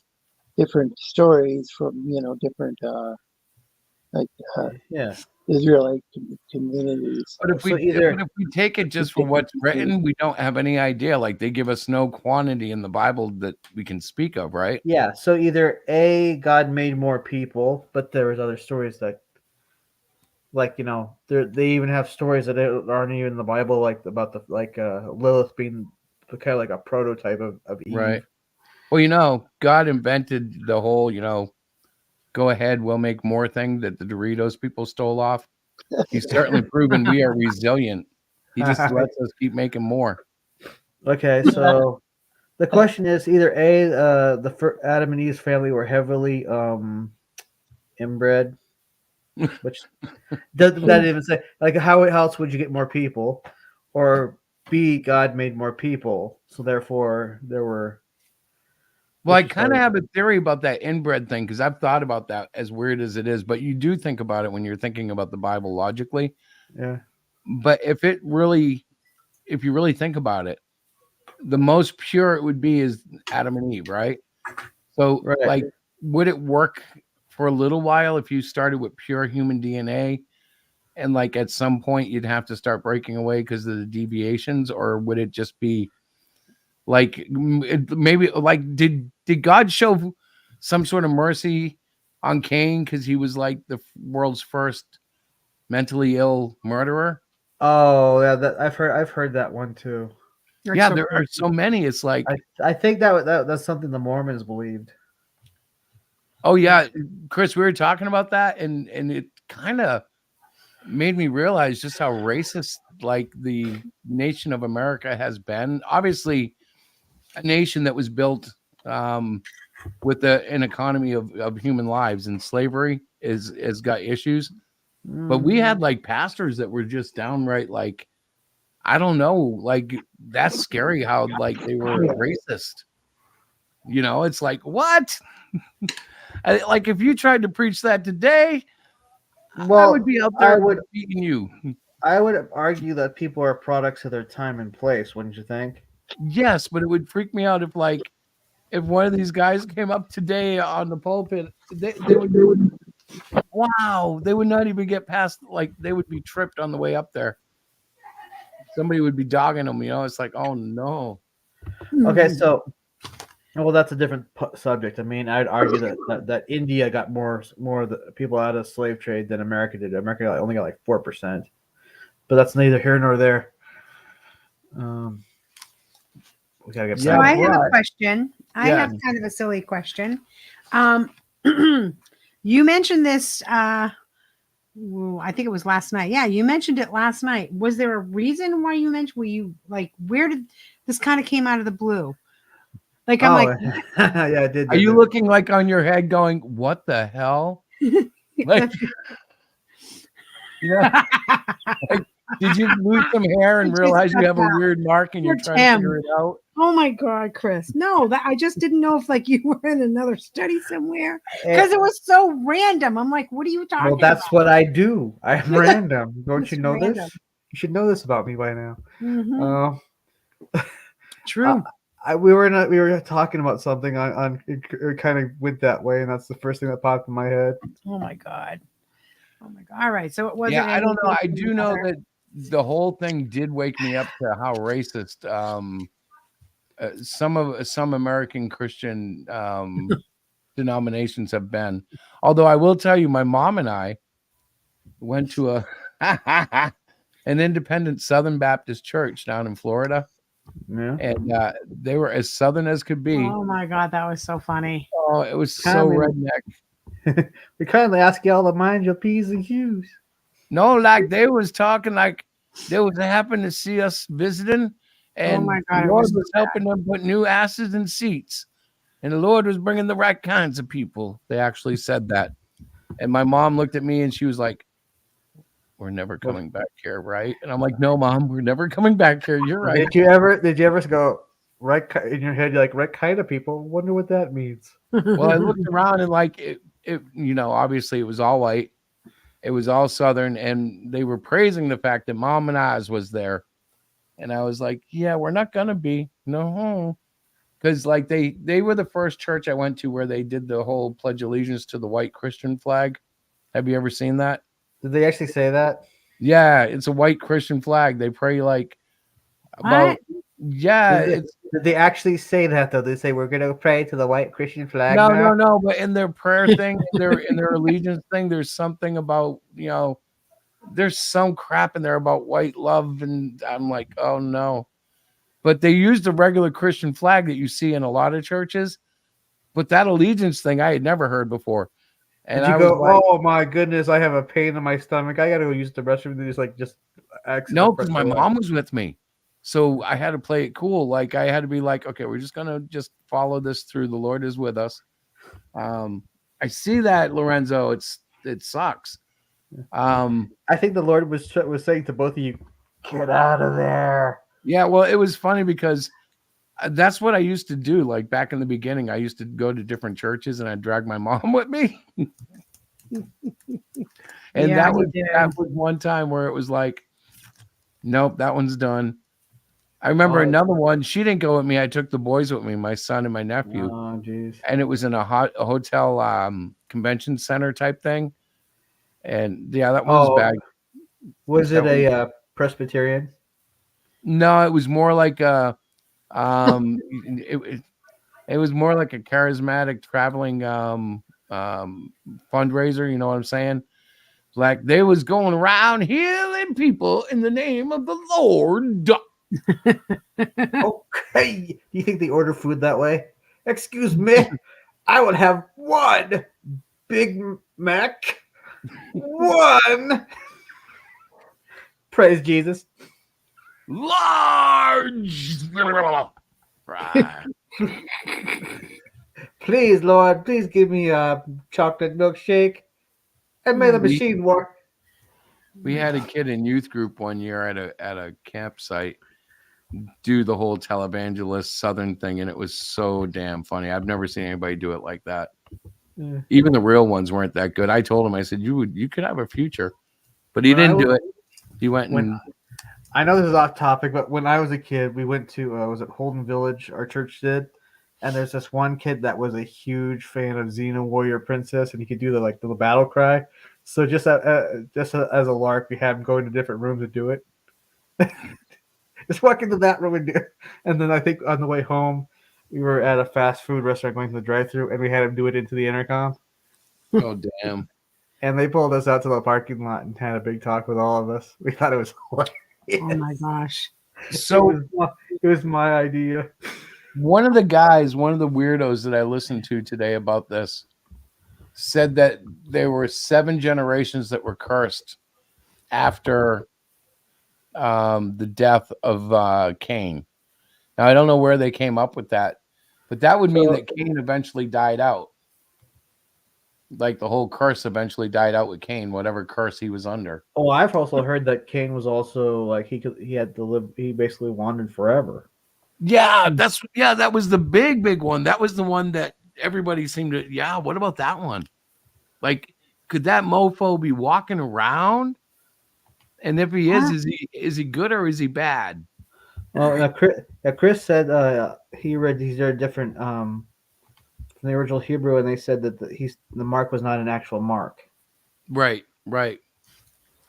stories from different Israelite communities. But if we take it just for what's written, we don't have any idea. Like, they give us no quantity in the Bible that we can speak of, right? Yeah. So either A, God made more people, but there was other stories that, like, they even have stories that aren't even in the Bible, like about Lilith being kind of like a prototype of Eve. Right. Well, God invented the whole, go ahead, we'll make more thing that the Doritos people stole off. He's certainly proven we are resilient. He just lets us keep making more. Okay, so the question is either A, the Adam and Eve's family were heavily inbred, which doesn't even say, like, how else would you get more people, or B, God made more people, so therefore there were. Well, I kind of have a theory about that inbred thing, because I've thought about that, as weird as it is. But you do think about it when you're thinking about the Bible logically. Yeah. But if you really think about it, the most pure it would be is Adam and Eve, right? So, like, would it work for a little while if you started with pure human DNA, and like at some point you'd have to start breaking away because of the deviations? Or would it just be like, maybe like, did God show some sort of mercy on Cain because he was like the world's first mentally ill murderer? Oh yeah, I've heard that one too. Yeah, there are so many. It's like, I think that's something the Mormons believed. Oh yeah, Chris, we were talking about that, and it kind of made me realize just how racist like the nation of America has been. Obviously, a nation that was built with an economy of human lives, and slavery has got issues. But we had like pastors that were just downright like, I don't know, like that's scary how like they were racist. It's like, what? Like if you tried to preach that today, I would be out there beating you. I would argue that people are products of their time and place, wouldn't you think? Yes, but it would freak me out if one of these guys came up today on the pulpit, they would wow, they would not even get past, like they would be tripped on the way up there. Somebody would be dogging them, it's like, oh no. Okay, so well, that's a different subject. I mean, I'd argue that India got more of the people out of slave trade than America did. America only got like 4%, but that's neither here nor there. We gotta get So I have a question. I have kind of a silly question. You mentioned this. I think it was last night. Yeah, you mentioned it last night. Was there a reason why you mentioned? Were you like, where did this kind of came out of the blue? Like I'm like, yeah, I did. Are you looking like on your head, going, "What the hell?" Like, like, did you lose some hair and realize you have a weird mark and you're trying to figure it out? Oh my God, Chris! No, that I just didn't know if like you were in another study somewhere because it was so random. I'm like, what are you talking? Well, that's what I do. I'm random. Don't you know random. this? You should know this about me by now. Mm-hmm. True. We were talking about something on it kind of went that way, and that's the first thing that popped in my head. Oh my God. All right. So it wasn't. Yeah, I don't know. I do know that the whole thing did wake me up to how racist some American Christian denominations have been. Although I will tell you, my mom and I went to an independent Southern Baptist church down in Florida. Yeah. And they were as Southern as could be. Oh my God, that was so funny. Oh, it was so redneck. We kindly ask y'all to mind your P's and Q's. No, like they was talking like they was happen to see us visiting, and the Lord was helping them put new asses in seats, and the Lord was bringing the right kinds of people. They actually said that, and my mom looked at me and she was like, "We're never coming back here, right?" And I'm like, "No, Mom, we're never coming back here. You're right." Did you ever go right in your head? You're like, right kind of people. Wonder what that means. Well, I looked around and like it, obviously it was all white. It was all Southern, and they were praising the fact that Mom and Oz was there. And I was like, yeah, we're not going to be. No. Because like they were the first church I went to where they did the whole Pledge Allegiance to the white Christian flag. Have you ever seen that? Did they actually say that? Yeah, it's a white Christian flag. They pray like about Did they actually say that though? They say we're gonna pray to the white Christian flag. No. But in their prayer thing, in their allegiance thing, there's something about there's some crap in there about white love, and I'm like, oh no. But they used the regular Christian flag that you see in a lot of churches, but that allegiance thing I had never heard before. And did you go, oh my goodness, I have a pain in my stomach. I gotta go use the restroom. Just no, because my mom was with me. So I had to play it cool. Like I had to be like, okay, we're just gonna follow this through. The Lord is with us. I see that, Lorenzo. It sucks. I think the Lord was saying to both of you, get out of there. Yeah, well, it was funny because that's what I used to do. Like back in the beginning, I used to go to different churches and I'd drag my mom with me. And that was one time where it was like, nope, that one's done. I remember another one. She didn't go with me. I took the boys with me, my son and my nephew. Oh, geez. And it was in a hotel convention center type thing. And yeah, that one was bad. Was it a Presbyterian? No, it was more like a it was more like a charismatic traveling fundraiser, you know what I'm saying? Like they was going around healing people in the name of the Lord. Okay. Do you think they order food that way? Excuse me. I would have one Big Mac. One. Praise Jesus. Large. Please, Lord, please give me a chocolate milkshake. And may the machine work. We had a kid in youth group one year at a campsite do the whole televangelist Southern thing, and it was so damn funny. I've never seen anybody do it like that. Yeah. Even the real ones weren't that good. I told him, I said, you could have a future, but he When I didn't do was- it. He went When and I know this is off topic, but when I was a kid, we went to was it Holden Village? Our church did, and there's this one kid that was a huge fan of Xena Warrior Princess, and he could do the little battle cry. So just as a lark, we had him go into different rooms and do it. Just walk into that room and do it. And then I think on the way home, we were at a fast food restaurant going to the drive-thru, and we had him do it into the intercom. oh damn. And they pulled us out to the parking lot and had a big talk with all of us. We thought it was hilarious. Oh my gosh. So it was my idea. one of the weirdos that I listened to today about this said that there were 7 generations that were cursed after the death of Cain. Now I don't know where they came up with that, but that would mean that Cain eventually died out. Like the whole curse eventually died out with Cain, whatever curse he was under. Oh, I've also heard that Cain was also he had to live. He basically wandered forever. Yeah, that was the big one. That was the one that everybody seemed to. Yeah, what about that one? Like, could that mofo be walking around? And if he is he good or is he bad? Well, Chris said he read these are different from the original Hebrew, and they said that the mark was not an actual mark. Right.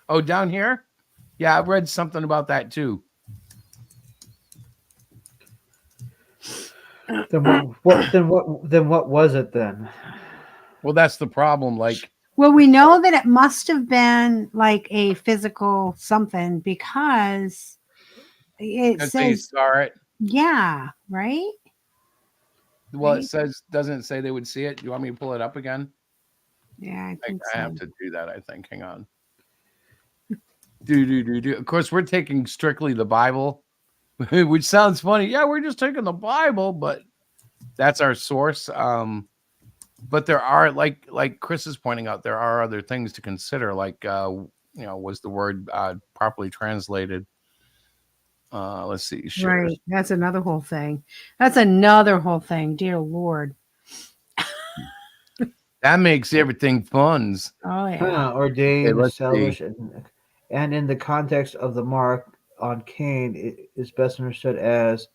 Oh, down here? Yeah, I've read something about that too. Then what was it then? Well, that's the problem. Like, Well, we know that it must have been like a physical something because it they says, saw it. yeah, right? Well, Right? it says doesn't say they would see it. Do you want me to pull it up again? Yeah, I think I so. have to do that. I think. Hang on. Do. Of course, we're taking strictly the Bible, which sounds funny. Yeah, we're just taking the Bible, but that's our source. But there are like Chris is pointing out, there are other things to consider. Like, was the word properly translated? Let's see. Share. Right. That's another whole thing. Dear Lord. That makes everything fun. Oh, yeah. Ordained, let's established, and in the context of the mark on Cain, it is best understood as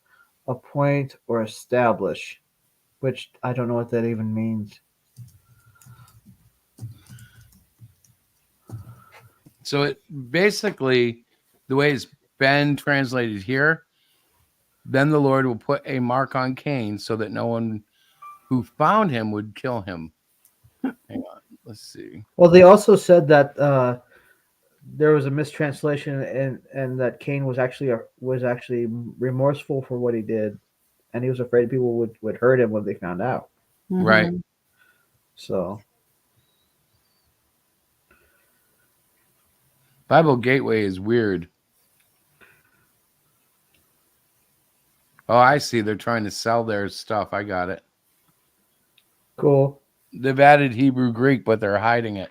appoint or establish, which I don't know what that even means. So it basically, the way it's been translated here, then the Lord will put a mark on Cain so that no one who found him would kill him. Hang on, let's see. Well, they also said that there was a mistranslation and that Cain was actually remorseful for what he did, and he was afraid people would hurt him when they found out. Mhm. Right. So Bible Gateway is weird. Oh, I see. They're trying to sell their stuff. I got it. cool. They've added Hebrew Greek, but they're hiding it.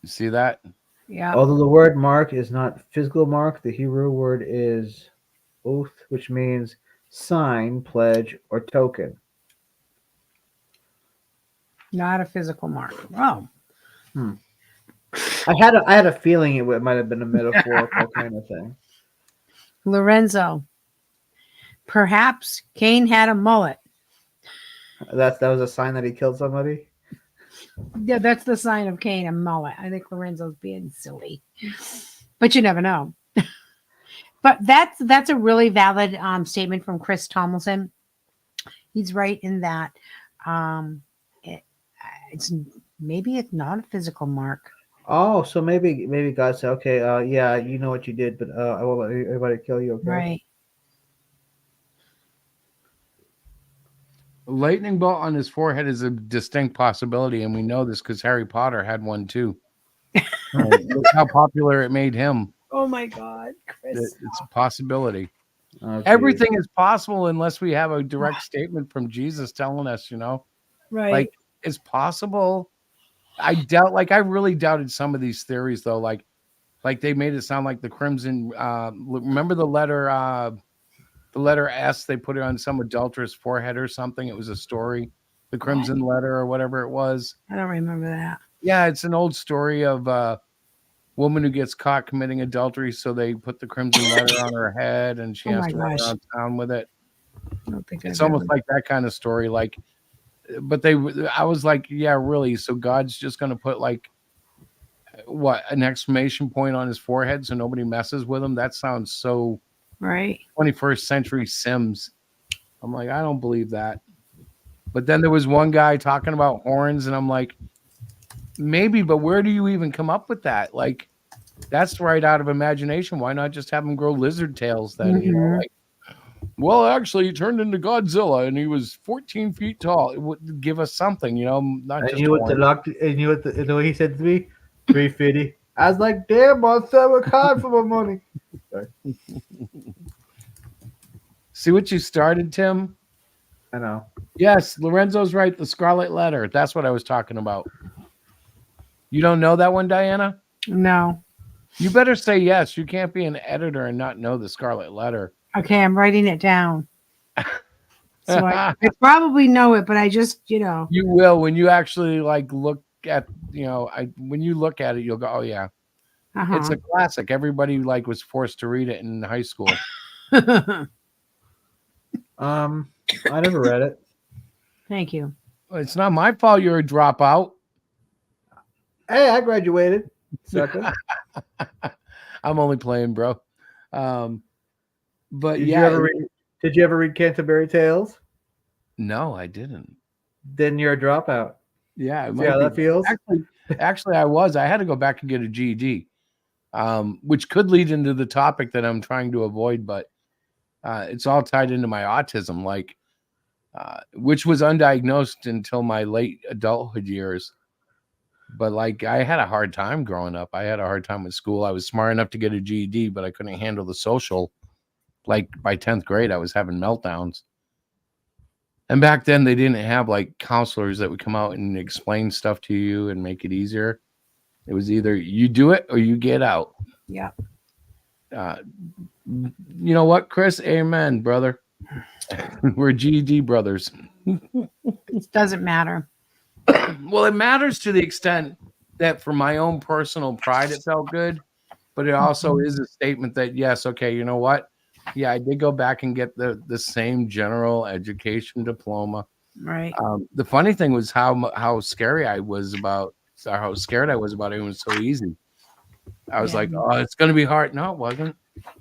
You see that? Yeah. Although the word mark is not physical mark, the Hebrew word is oath, which means sign, pledge, or token. Not a physical mark. Oh. I had a feeling it might have been a metaphorical kind of thing. Lorenzo. Perhaps Cain had a mullet. That was a sign that he killed somebody. Yeah, that's the sign of Cain, a mullet. I think Lorenzo's being silly. But you never know. But that's a really valid statement from Chris Tomlinson. He's right in that it's not a physical mark. Oh, so maybe God said, okay, yeah, you know what you did, but I won't let everybody kill you, okay? Right. A lightning bolt on his forehead is a distinct possibility, and we know this because Harry Potter had one too. Look how popular it made him. Oh my God, Chris. It's a possibility. Oh, geez. Everything is possible unless we have a direct statement from Jesus telling us, Right. like it's possible. I really doubted some of these theories though. Like they made it sound like the Crimson. Remember the letter S? They put it on some adulterous forehead or something. It was a story, the Crimson Letter or whatever it was. I don't remember that. Yeah, it's an old story of a woman who gets caught committing adultery, so they put the Crimson Letter on her head, and she Oh has my to run gosh. around town with it. I don't think It's I've almost ever. like that kind of story. Like, but I was like, yeah, really. So God's just going to put like what, an exclamation point on his forehead so nobody messes with him? That sounds so Right. 21st century Sims. I'm like, I don't believe that. But then there was one guy talking about horns, and I'm like, maybe, but where do you even come up with that? Like, that's right out of imagination. Why not just have him grow lizard tails then? You know, Mhm. like, well, actually, he turned into Godzilla and he was 14 feet tall. It would give us something, you know, not And just you what the horns. doctor, and you what the way he said to me, 350. I was like, damn, I said we're hard for my money. Sorry. See what you started, Tim? I know. Yes, Lorenzo's right. The Scarlet Letter. That's what I was talking about. You don't know that one, Diana? No. You better say yes. You can't be an editor and not know the Scarlet Letter. Okay, I'm writing it down. So I probably know it, but I just, You will when you actually like look at, when you look at it, you'll go, oh yeah, it's uh-huh. a classic. Everybody like was forced to read it in high school. I never read it. Thank you. It's not my fault you're a dropout. Hey, I graduated. Sucker. I'm only playing, bro. But Did yeah, you ever read? Did you ever read Canterbury Tales? no, I didn't. Then you're a dropout. Yeah, it See how that feels? Actually, I was. I had to go back and get a GED, which could lead into the topic that I'm trying to avoid, but it's all tied into my autism, like, which was undiagnosed until my late adulthood years. But like, I had a hard time growing up. I had a hard time with school. I was smart enough to get a GED, but I couldn't handle the social. Like by 10th grade, I was having meltdowns. And back then, they didn't have like counselors that would come out and explain stuff to you and make it easier. It was either you do it or you get out. Yeah. You know what, Chris? Amen, brother. We're GED brothers. It doesn't matter. Well, it matters to the extent that for my own personal pride, it felt good. But it also is a statement that, yes, okay, you know what? Yeah, I did go back and get the same general education diploma. Right. The funny thing was how scary I was about, or how scared I was about it. It was so easy. I was like, oh, it's going to be hard. No, it wasn't.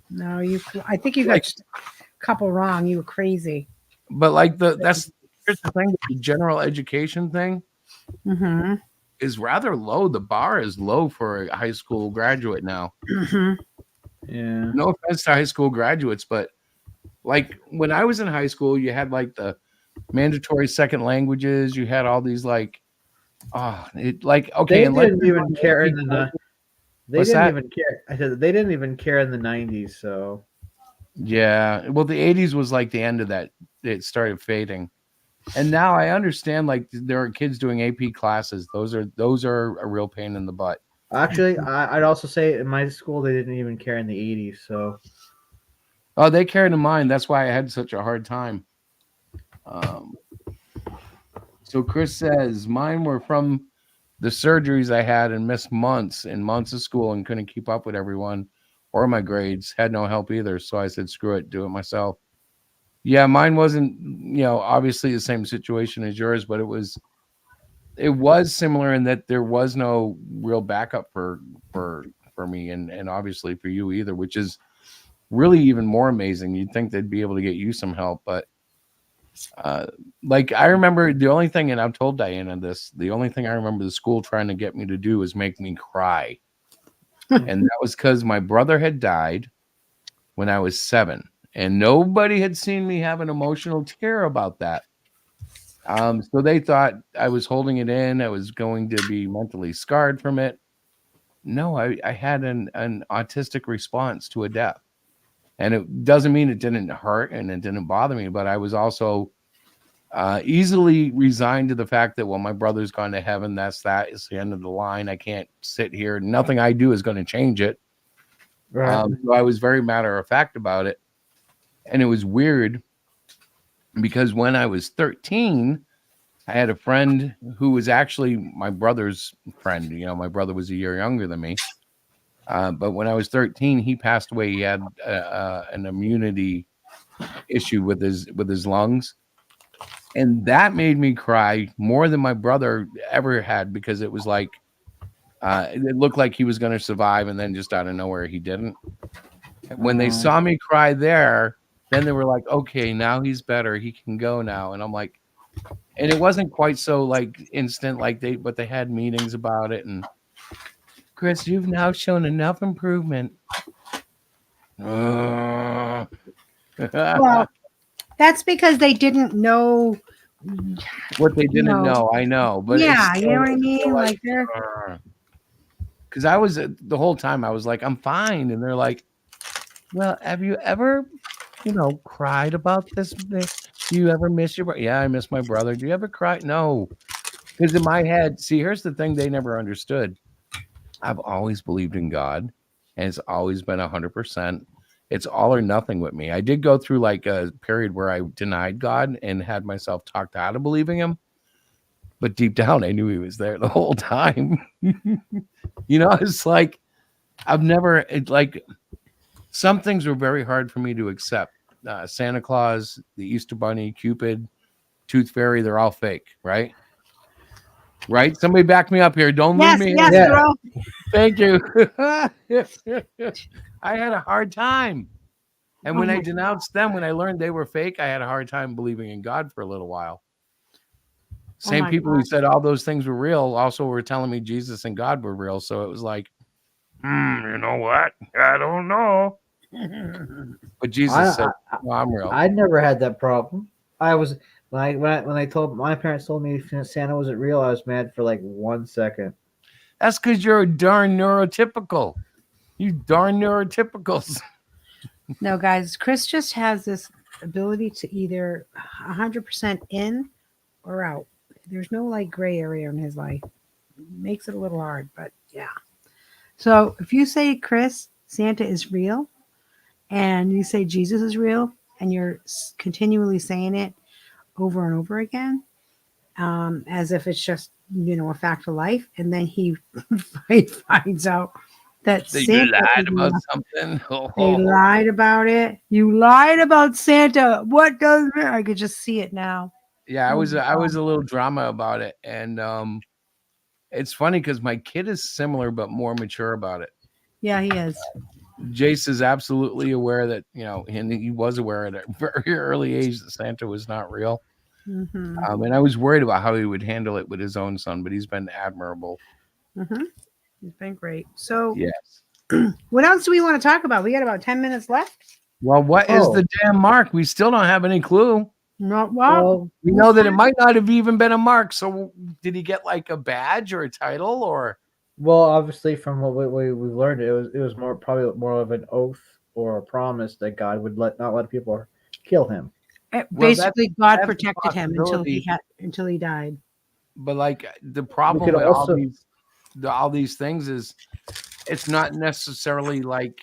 No, I think you got Like, just a couple wrong. You were crazy. but like here's the thing, the general education thing Mm-hmm. is rather low. The bar is low for a high school graduate now. Mm-hmm. Yeah. No offense to high school graduates, but like when I was in high school, you had like the mandatory second languages. You had all these like, okay. They didn't even care in the. They What's didn't that? even care. I said they didn't even care in the 90s. So Yeah, well, the 80s was like the end of that. It started fading, and now I understand. Like there are kids doing AP classes. Those are a real pain in the butt. actually, I'd also say in my school they didn't even care in the 80s. So Oh, they cared in mine. That's why I had such a hard time. So Chris says mine were from the surgeries I had and missed months and months of school and couldn't keep up with everyone or my grades. Had no help either. So I said, screw it, do it myself. Yeah, mine wasn't, obviously the same situation as yours, but it was similar in that there was no real backup for me and obviously for you either, which is really even more amazing. You'd think they'd be able to get you some help, but like I remember the only thing, and I've told Diana this, the only thing I remember the school trying to get me to do was make me cry. And that was because my brother had died when I was 7, and nobody had seen me have an emotional tear about that. So they thought I was holding it in. I was going to be mentally scarred from it. No, I had an autistic response to a death. And it doesn't mean it didn't hurt and it didn't bother me, but I was also easily resigned to the fact that, well, my brother's gone to heaven. It's the end of the line. I can't sit here. Nothing I do is going to change it. Right. So I was very matter of fact about it. And it was weird because when I was 13, I had a friend who was actually my brother's friend. You know, my brother was a year younger than me. But when I was 13, he passed away. He had an immunity issue with his lungs. And that made me cry more than my brother ever had, because it was like, it looked like he was going to survive, and then just out of nowhere, he didn't. When they saw me cry there, then they were like, okay, now he's better. He can go now. And I'm like, and it wasn't quite so like instant, but they had meetings about it. And Chris, you've now shown enough improvement. Well, that's because they didn't know what they didn't know. I know, but yeah, you know what I mean? Like they're, because I was the whole time I was like, I'm fine. And they're like, well, have you ever, cried about this? Do you ever miss your brother? Yeah, I miss my brother. Do you ever cry? No. Because in my head, see, here's the thing they never understood. I've always believed in God, and it's always been 100%. It's all or nothing with me. I did go through like a period where I denied God and had myself talked out of believing him. But deep down, I knew he was there the whole time. It's like, some things were very hard for me to accept. Santa Claus, the Easter Bunny, Cupid, Tooth Fairy, they're all fake, right? Right? Somebody back me up here. Don't leave me. Yes, bro. Thank you. I had a hard time. And when I denounced them, when I learned they were fake, I had a hard time believing in God for a little while. Same people who said all those things were real also were telling me Jesus and God were real. So it was like, you know what? I don't know. But Jesus said, well, I'm real. I never had that problem. I was when my parents told me Santa wasn't real, I was mad for like 1 second. That's because you're a darn neurotypical. You darn neurotypicals. No, guys, Chris just has this ability to either 100% in or out. There's no like gray area in his life. Makes it a little hard, but yeah. So if you say, Chris, Santa is real, and you say Jesus is real, and you're continually saying it over and over again, as if it's just, a fact of life, and then he finds out that Santa you lied about something. They lied about it. You lied about Santa. What does it? I could just see it now. Yeah, I was a little drama about it, and it's funny because my kid is similar but more mature about it. Yeah, he is. Jace is absolutely aware that, and he was aware at a very early age that Santa was not real. Mm-hmm. And I was worried about how he would handle it with his own son, but he's been admirable. Mm-hmm. He's been great. So, yes. What else do we want to talk about? We got about 10 minutes left. Well, what is the damn mark? We still don't have any clue. No, well, we know that it might not have even been a mark. So did he get like a badge or a title or? Well, obviously, from what we learned, it was probably more of an oath or a promise that God would not let people kill him. Basically, God protected him until he died. But like the problem with all these things is, it's not necessarily like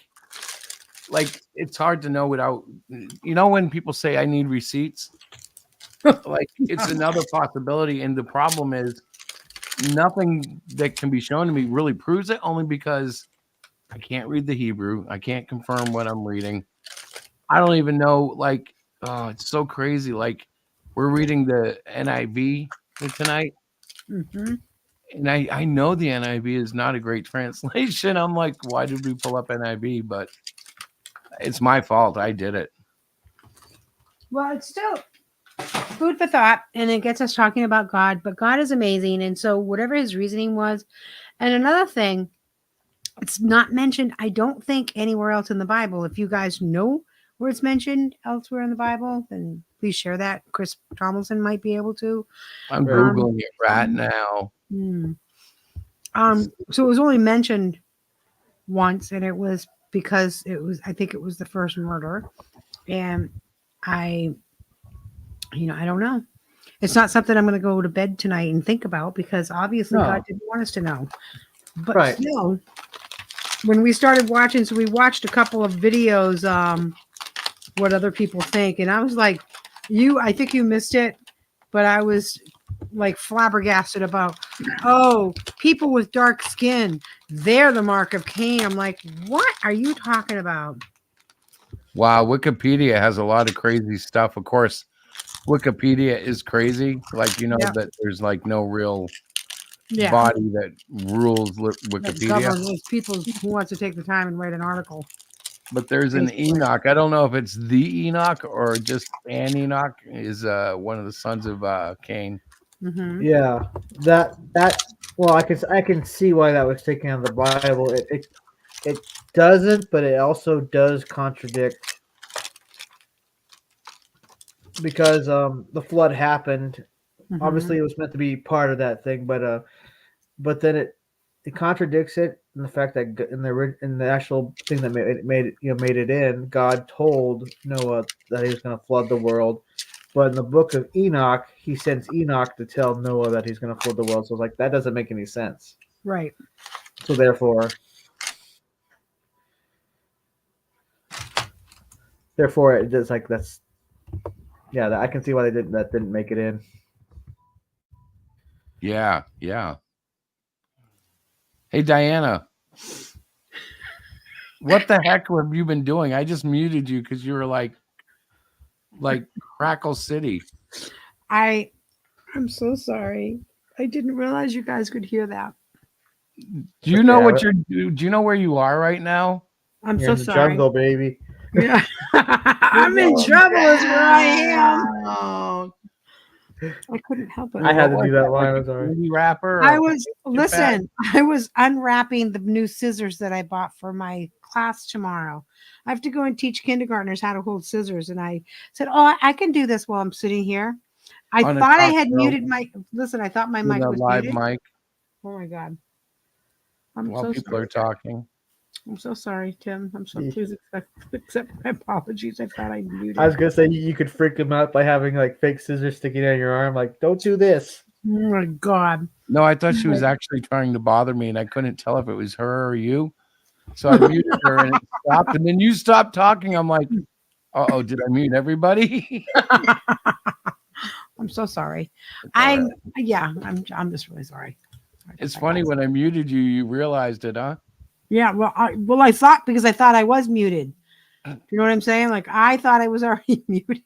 it's hard to know without, when people say I need receipts, like it's another possibility. And the problem is, nothing that can be shown to me really proves it, only because I can't read the Hebrew. I can't confirm what I'm reading. I don't even know, it's so crazy. Like, we're reading the NIV tonight. Mm-hmm. And I know the NIV is not a great translation. I'm like, why did we pull up NIV? But it's my fault. I did it. Well, it's still food for thought, and it gets us talking about God, but God is amazing. And so whatever his reasoning was. And another thing, it's not mentioned, I don't think, anywhere else in the Bible. If you guys know where it's mentioned elsewhere in the Bible, then please share that. Chris Tomlinson might be able to. I'm Googling it right now. So it was only mentioned once, and it was because I think it was the first murder. And I don't know. It's not something I'm going to go to bed tonight and think about because obviously God No. didn't want us to know. But Right. still, when we started watching, so we watched a couple of videos, what other people think, and I was like, I think you missed it, but I was like flabbergasted about, oh, people with dark skin, they're the mark of Cain. I'm like, what are you talking about? Wow, Wikipedia has a lot of crazy stuff. Of course, Wikipedia is crazy. Like, Yeah. that there's like no real Yeah. body that rules That Wikipedia. governs those people who wants to take the time and write an article. But there's an Basically. Enoch. I don't know if it's the Enoch or just an Enoch is one of the sons of Cain. Mm-hmm. Yeah, that well, I can see why that was taken out of the Bible. It doesn't, but it also does contradict because the flood happened. Mm-hmm. Obviously, it was meant to be part of that thing, but then it contradicts it in the fact that in the actual thing that made it in, God told Noah that he was going to flood the world. But in the book of Enoch, he sends Enoch to tell Noah that he's going to flood the world. So it's like that doesn't make any sense. Right. So therefore, it's like that's I can see why that didn't make it in. Yeah, yeah. Hey, Diana, what the heck have you been doing? I just muted you because you were like Crackle City. I'm so sorry. I didn't realize you guys could hear that. Do you know what do you know where you are right now? I'm You're so in the sorry. jungle, baby. Yeah. I'm in trouble is where I am. I couldn't help it. I had to do that line. I'm sorry. Rapper. I was unwrapping the new scissors that I bought for my class tomorrow. I have to go and teach kindergartners how to hold scissors. And I said, oh, I can do this while I'm sitting here. I thought I had muted I thought my mic was live muted. mic. Oh my God. While people are talking. I'm so sorry, Tim. I'm so please accept my apologies. I thought I muted. I was gonna say you could freak them out by having like fake scissors sticking out of your arm. Like, don't do this. Oh my God. No, I thought she was actually trying to bother me, and I couldn't tell if it was her or you. So I muted her, and it stopped. And then you stopped talking. I'm like, oh, did I mute everybody? I'm so sorry. I'm just really sorry. It's funny when I muted you, you realized it, huh? Yeah, I thought because I thought I was muted. You know what I'm saying? Like I thought I was already muted.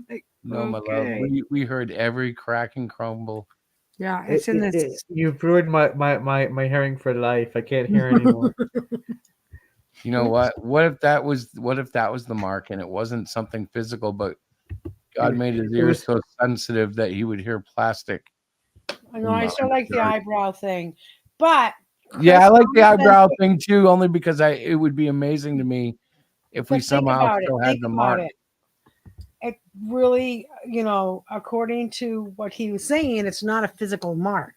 Like, no, okay. My love. We heard every crack and crumble. Yeah, it's in this. You've ruined my hearing for life. I can't hear anymore. You know what? What if that was the mark and it wasn't something physical, but God made his ears so sensitive that he would hear plastic. I know. I still like the eyebrow thing, but yeah, I like the eyebrow thing too, only because it would be amazing to me if we somehow still had the mark. It really, according to what he was saying, it's not a physical mark.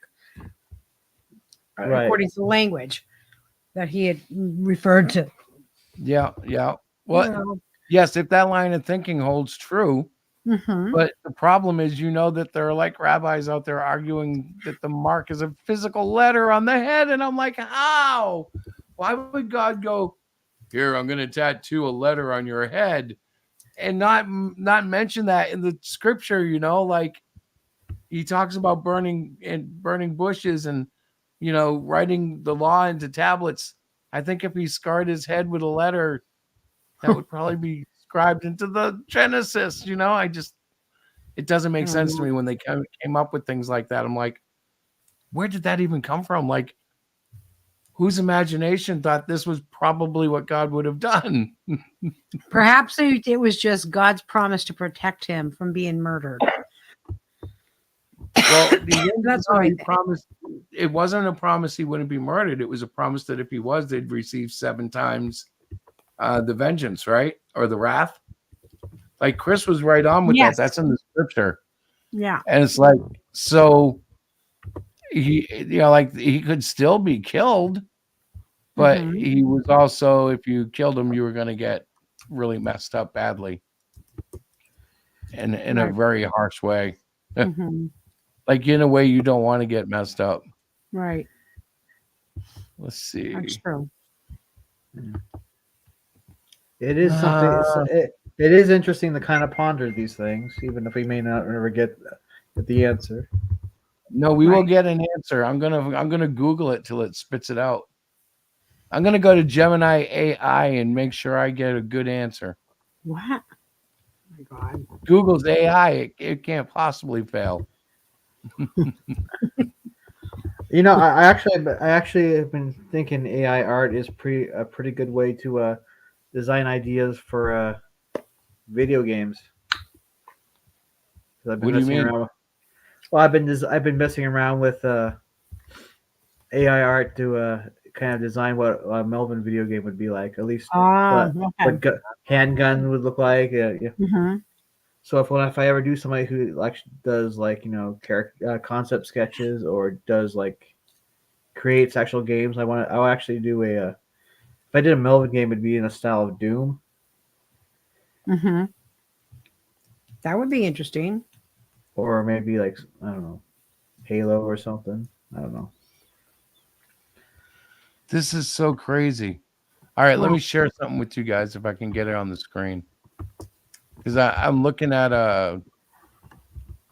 Right. According to the language that he had referred to. Yeah. Well, yes, if that line of thinking holds true. Mm-hmm. But the problem is, that there are like rabbis out there arguing that the mark is a physical letter on the head. And I'm like, how? Why would God go, here, I'm going to tattoo a letter on your head and not mention that in the scripture, like he talks about burning bushes and, writing the law into tablets. I think if he scarred his head with a letter, that would probably be scribed into the Genesis. It doesn't make sense to me when they came up with things like that. I'm like, where did that even come from? Like, whose imagination thought this was probably what God would have done? Perhaps it was just God's promise to protect him from being murdered. Well, that's what he promised. It wasn't a promise he wouldn't be murdered. It was a promise that if he was, they'd receive 7 times the vengeance, right? Or the wrath. Like Chris was right on with that. That's in the scripture. Yeah. And it's like, so he, he could still be killed, but he was also, if you killed him, you were going to get really messed up badly and in a very harsh way. Mhm. Like in a way you don't want to get messed up. Right. Let's That's see. true. It is something. It is interesting to kind of ponder these things, even if we may not ever get the answer. No, we will Right. get an answer. I'm gonna Google it till it spits it out. I'm gonna go to Gemini AI and make sure I get a good answer. What? Oh my God. Google's AI, it can't possibly fail. You know, I actually have been thinking AI art is a pretty good way to design ideas for video games. 'Cause I've been What do you messing mean? around. Well, I've been messing around with AI art to kind of design what a Melvin video game would be like. At least Okay. what handgun would look like. Yeah. Mhm. So if I ever do somebody who actually does like concept sketches or does like creates actual games, I'll actually do if I did a Melvin game, it'd be in a style of Doom. Mhm. That would be interesting. Or maybe like I don't know, Halo or something. I don't know. This is so crazy. All right, let Wow. me share something with you guys if I can get it on the screen. Because I'm looking at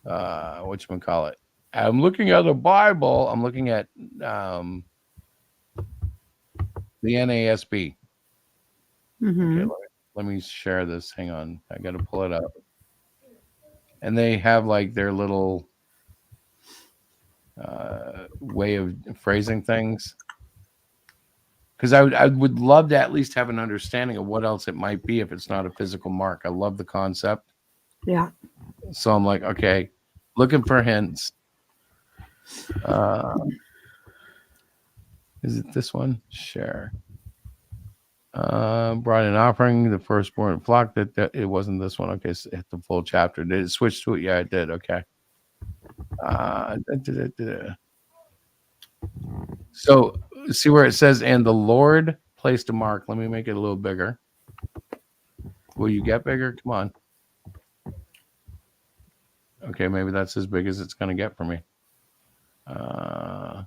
whatchamacallit. I'm looking at the Bible. I'm looking at the NASB. Okay, Mhm. let me share this. Hang on. I got to pull it up. And they have like their little way of phrasing things. Because I would love to at least have an understanding of what else it might be if it's not a physical mark. I love the concept. Yeah. So I'm like, okay, looking for hints. Is it this one? Share. Brought an offering, the firstborn flock. That it wasn't this one. Okay, so hit the full chapter. Did it switch to it? Yeah, it did. Okay. So see where it says, and the Lord placed a mark. Let me make it a little bigger. Will you get bigger? Come on. Okay, maybe that's as big as it's going to get for me. But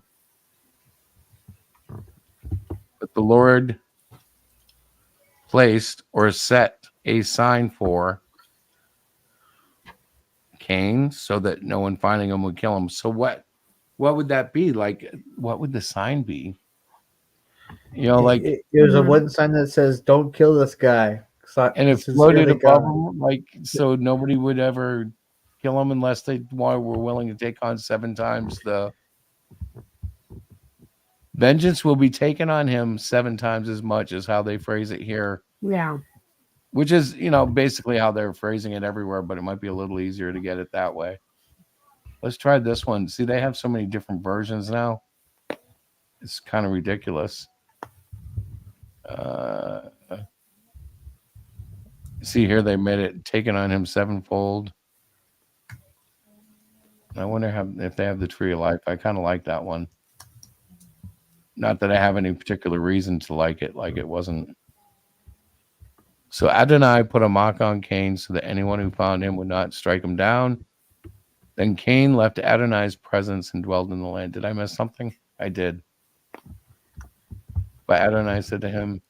the Lord placed or set a sign for Cain so that no one finding him would kill him. So what would that be? Like, what would the sign be? You know, like, There's a Mhm. one sign that says "Don't kill this guy." and it floated Sincerely, above God. him, like, so nobody would ever kill him unless they were willing to take on 7 times the vengeance will be taken on him 7 times as much as how they phrase it here, Yeah. which is, basically how they're phrasing it everywhere, but it might be a little easier to get it that way. Let's try this one. See, they have so many different versions now. It's kind of ridiculous. See here, they made it taken on him 7-fold. I wonder if they have the tree of life. I kind of like that one. Not that I have any particular reason to like it. Like it wasn't. So Adonai put a mark on Cain so that anyone who found him would not strike him down. Then Cain left Adonai's presence and dwelled in the land. Did I miss something? I did. But Adonai said to him,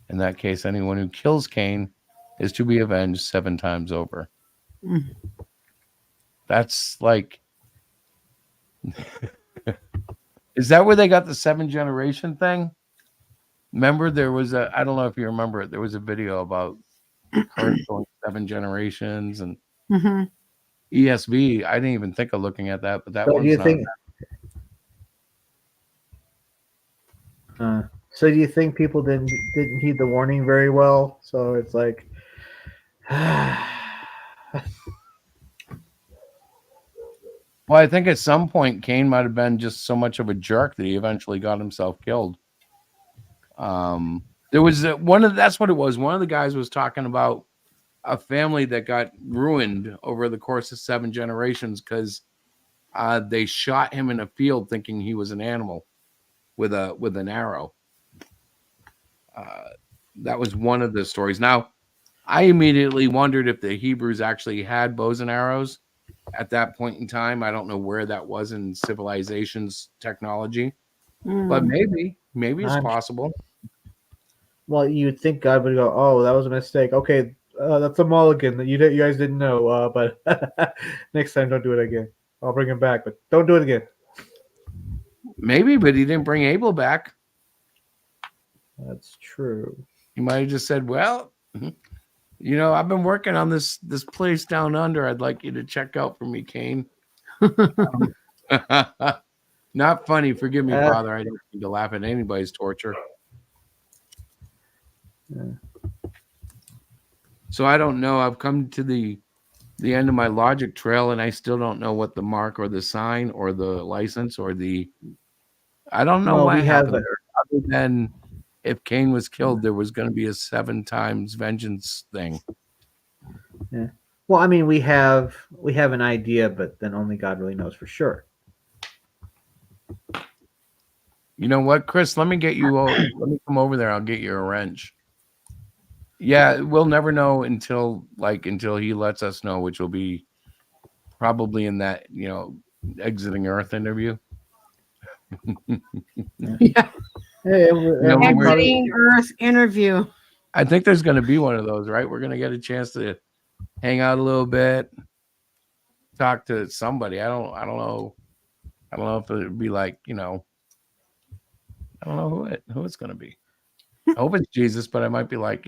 in that case, anyone who kills Cain is to be avenged 7 times over. Mhm. That's like, is that where they got the 7 generation thing? Remember, there was I don't know if you remember it. There was a video about the curse going 7 generations and Mhm. ESV. I didn't even think of looking at that, but that So do one's you not. think? So do you think people didn't heed the warning very well? So it's like, Well, I think at some point Cain might have been just so much of a jerk that he eventually got himself killed. There was that's what it was. One of the guys was talking about a family that got ruined over the course of 7 generations because they shot him in a field thinking he was an animal with an arrow. That was one of the stories. Now, I immediately wondered if the Hebrews actually had bows and arrows at that point in time. I don't know where that was in civilization's technology, but maybe it's I'm- possible. Well, you'd think God would go, "Oh, that was a mistake. Okay, that's a mulligan that you guys didn't know. But next time, don't do it again. I'll bring him back, but don't do it again." Maybe, but he didn't bring Abel back. That's true. He might have just said, "Well, I've been working on this place down under. I'd like you to check out for me, Cain." Not funny. Forgive me, Father. I don't mean to laugh at anybody's torture. Yeah. So I don't know. I've come to the end of my logic trail, and I still don't know what the mark or the sign or the license or I don't know Well, what we have happened there, other than if Cain was killed, there was going to be a 7 times vengeance thing. Yeah. Well, I mean, we have an idea, but then only God really knows for sure. You know what, Chris? Let me get you. Let me come over there. I'll get you a wrench. Yeah, we'll never know until he lets us know, which will be probably in that exiting Earth interview. Yeah. Hey, Exiting Earth interview. I think there's going to be one of those, right? We're going to get a chance to hang out a little bit, talk to somebody. I don't know. I don't know if it'd be like, I don't know who it's going to be. I hope it's Jesus, but I might be like,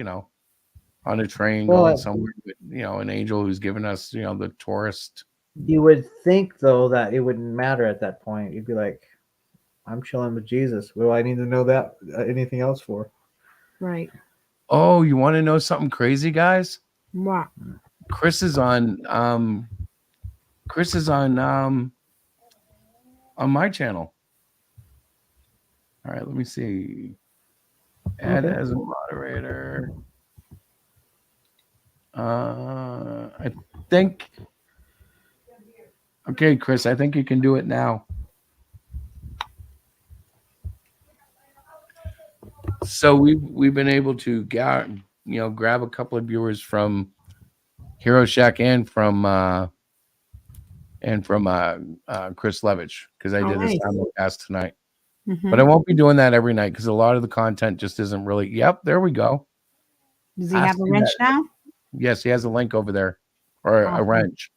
on a train going somewhere with, an angel who's giving us, the tourist. You would think, though, that it wouldn't matter at that point. You'd be like, I'm chilling with Jesus. What do I need to know that anything else for? Right. Oh, you want to know something crazy, guys? What? Chris is on my channel. All right, let me see. Add as a moderator. I think. Okay, Chris, I think you can do it now. So we've been able to grab a couple of viewers from Hero Shack and from Chris Levitch, because I did his simulcast tonight. Mm-hmm. But I won't be doing that every night because a lot of the content just isn't really. Yep, there we go. Does he have a wrench now? Yes, he has a link over there, or a wrench.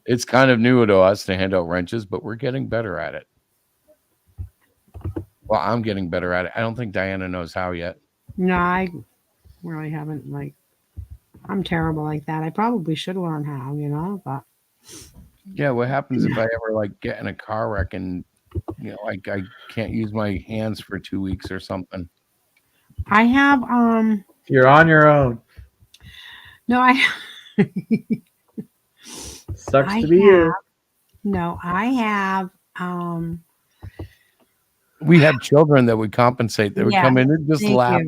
It's kind of new to us to hand out wrenches, but we're getting better at it. Well, I'm getting better at it. I don't think Diana knows how yet. No, I really haven't. I'm terrible like that. I probably should learn how, but. Yeah, what happens if I ever get in a car wreck and I can't use my hands for 2 weeks or something? I have You're on your own. No, Sucks to be you. No, I have we have children that would compensate. They would come in and just laugh.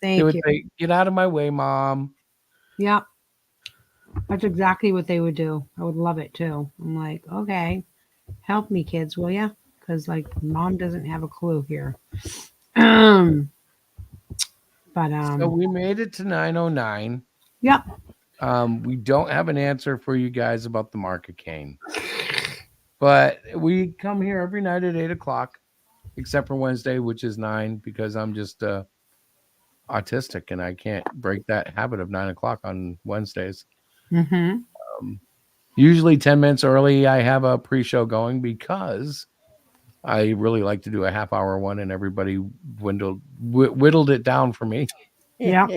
They would say, "Get out of my way, Mom." Yep. That's exactly what they would do. I would love it too. I'm like, okay, help me, kids, will ya? Because Mom doesn't have a clue here. So we made it to 9:09. Yep. We don't have an answer for you guys about the mark of Cain, but we come here every night at 8:00, except for Wednesday, which is 9, because I'm just autistic and I can't break that habit of 9:00 on Wednesdays. Mm-hmm. Usually 10 minutes early, I have a pre-show going because I really like to do a half-hour one, and everybody whittled it down for me. Yeah.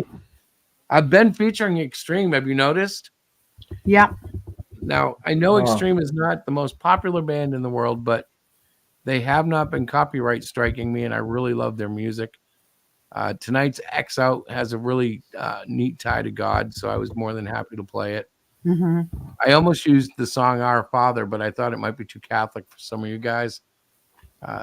I've been featuring Extreme. Have you noticed? Yep. Now, I know Extreme is not the most popular band in the world, but they have not been copyright striking me, and I really love their music. Tonight's X Out has a really neat tie to God, so I was more than happy to play it. Mm-hmm. I almost used the song Our Father, but I thought it might be too Catholic for some of you guys.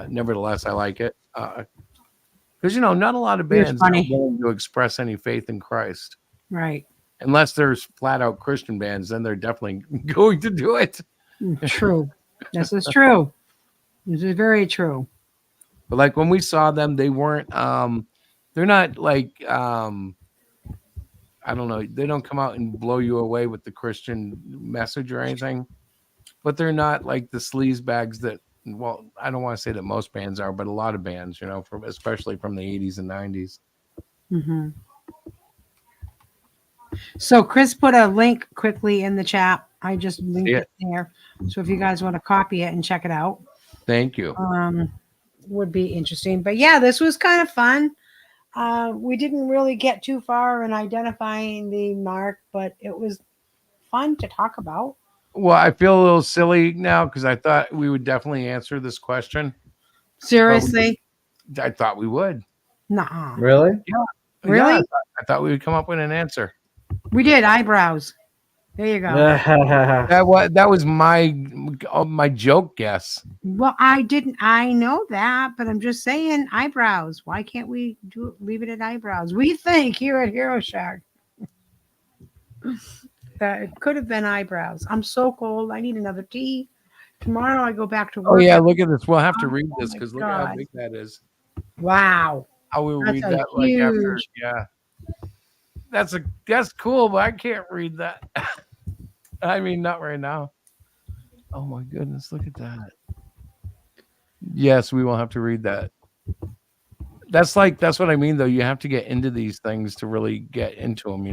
Nevertheless, I like it. Because, not a lot of bands are willing to express any faith in Christ. Right. Unless there's flat out Christian bands, then they're definitely going to do it. True. This is true. This is very true. But when we saw them, they weren't, they're not I don't know. They don't come out and blow you away with the Christian message or anything, but they're not like the sleaze bags that. Well, I don't want to say that most bands are, but a lot of bands, from especially from the 80s and 90s. Mm-hmm. So Chris put a link quickly in the chat. I just linked it there. So if you guys want to copy it and check it out, Thank you. would be interesting. But yeah, this was kind of fun. We didn't really get too far in identifying the mark, but it was fun to talk about. Well, I feel a little silly now because I thought we would definitely answer this question. Seriously? I thought we would. Nuh-uh. Really? Yeah. Really? Yeah, I thought we would come up with an answer. We did eyebrows. There you go. That was my joke guess. Well, I know that, but I'm just saying eyebrows. Why can't we leave it at eyebrows? We think here at Hero Shack that it could have been eyebrows. I'm so cold. I need another tea. Tomorrow I go back to work. Oh yeah, look at this. We'll have to read this my because look at how God. big that is. Wow. I will That's read a that like after. huge- Yeah. That's cool, but I can't read that. I mean, not right now. Oh my goodness, look at that. Yes, we will have to read that. That's what I mean though. You have to get into these things to really get into them,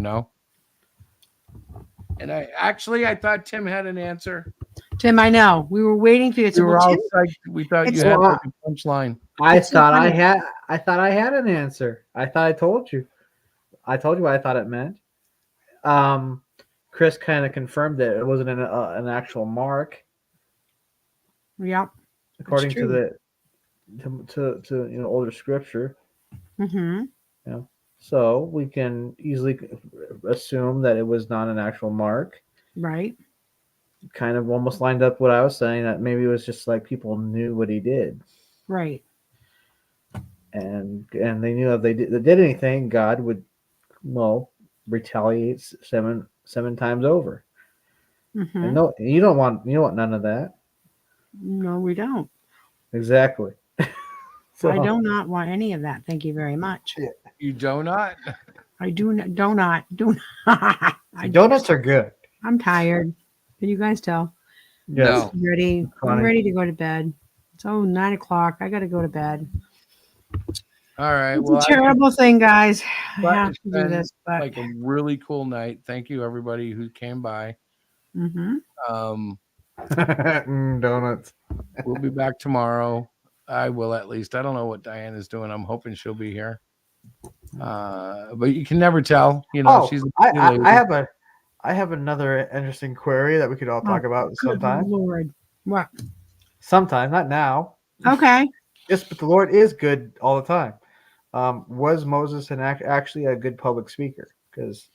And I thought Tim had an answer. Tim, I know. We were waiting for you. We were all Tim, psyched. We thought you it's- had like a punchline. I It's so thought funny. I thought I had an answer. I thought I told you. I told you what I thought it meant. Chris kind of confirmed that it wasn't an actual mark, Yep. according to true. the older scripture. Mm-hmm. So we can easily assume that it was not an actual mark. Right. Kind of almost lined up what I was saying, that maybe it was just like people knew what he did, Right. and they knew if they did anything, God would retaliate seven times over. Mm-hmm. And no, you don't want none of that. No, we don't. Exactly. So, I do not want any of that. Thank you very much. You do not? I do not. Donuts are good. I'm tired. Can you guys tell? No. I'm ready. I'm Funny. ready to go to bed. It's 9:00. I got to go to bed. All right. It's Well, a terrible thing, guys. I but have it's to do been this, but like a really cool night. Thank you, everybody who came by. Mhm. Donuts. We'll be back tomorrow. I will at least. I don't know what Diane is doing. I'm hoping she'll be here. But you can never tell. She's. I have another interesting query that we could all talk about Good sometime. Lord. What? Sometime, not now. Okay. Yes, but the Lord is good all the time. Was Moses actually a good public speaker? Because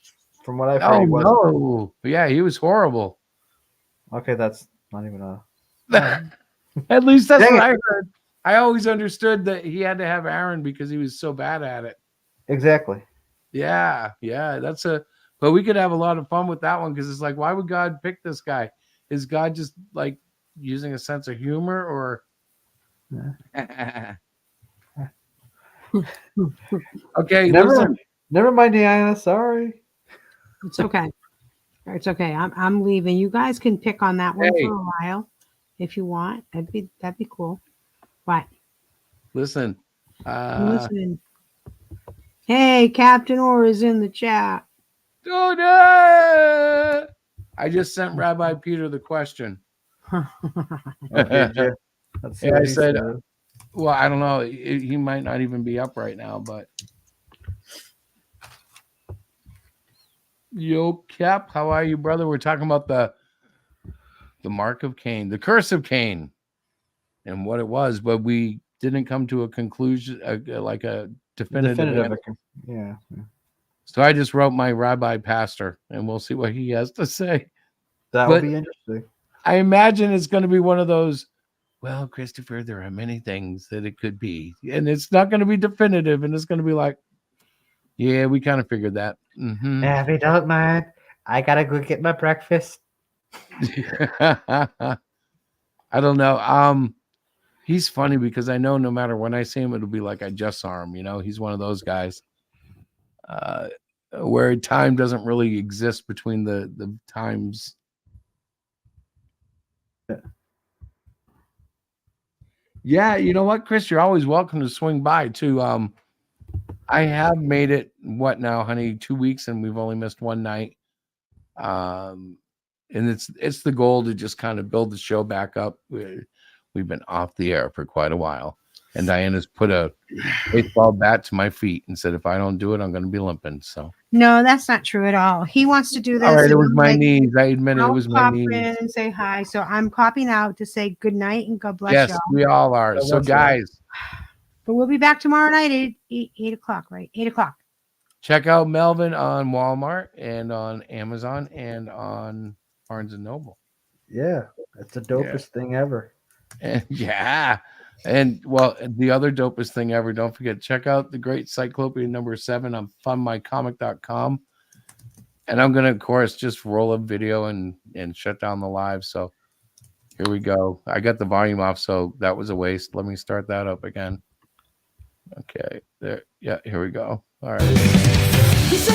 from what I've heard, he wasn't. No. Yeah, he was horrible. Okay, that's not even a. At least that's Dang what it. I heard. I always understood that he had to have Aaron because he was so bad at it. Exactly. Yeah, but we could have a lot of fun with that one because it's like, why would God pick this guy? Is God just like using a sense of humor or? Okay, listen. Never mind, Diana. Sorry. It's okay. It's okay. I'm leaving. You guys can pick on that one Hey. for a while if you want. That'd be cool. What? Listen. I'm listening. Hey, Captain Orr is in the chat. Oh, no! I just sent Rabbi Peter the question. Okay, Jeff. Let's see Yeah, what I he said, said. well, I don't know. He might not even be up right now, but. Yo, Cap, how are you, brother? We're talking about the mark of Cain, the curse of Cain, and what it was, but we didn't come to a conclusion, like a definitive answer. Yeah. So I just wrote my rabbi pastor, and we'll see what he has to say. That But- would be interesting. I imagine it's going to be one of those, well, Christopher, there are many things that it could be, and it's not going to be definitive, and it's going to be like, yeah, we kind of figured that. Mhm. If you don't mind, I gotta go get my breakfast. I don't know. He's funny because I know no matter when I see him, it'll be like I just saw him. He's one of those guys. where time doesn't really exist between the times. Yeah, you know what, Chris, you're always welcome to swing by too. I have made it what now, honey, 2 weeks, and we've only missed one night. And it's the goal to just kind of build the show back up. We've been off the air for quite a while, and Diana's put a baseball bat to my feet and said, if I don't do it, I'm going to be limping. So No, that's not true at all. He wants to do this. all right, it and was I'm my like, knees. I admit it I'll was my pop knees. in and say hi. So I'm popping out to say good night and God bless Yes, y'all. we all are. God So bless y'all. guys, But we'll be back tomorrow night at 8 o'clock, right? 8 o'clock. check out Melvin on Walmart and on Amazon and on Barnes and Noble. Yeah, that's the dopest thing ever. And yeah. And well, the other dopest thing ever, don't forget, check out the great Cyclopedia number 7 on funmycomic.com. And I'm gonna, of course, just roll a video and shut down the live. So here we go. I got the volume off, so that was a waste. Let me start that up again. Okay, there. Yeah, here we go. All right. He's a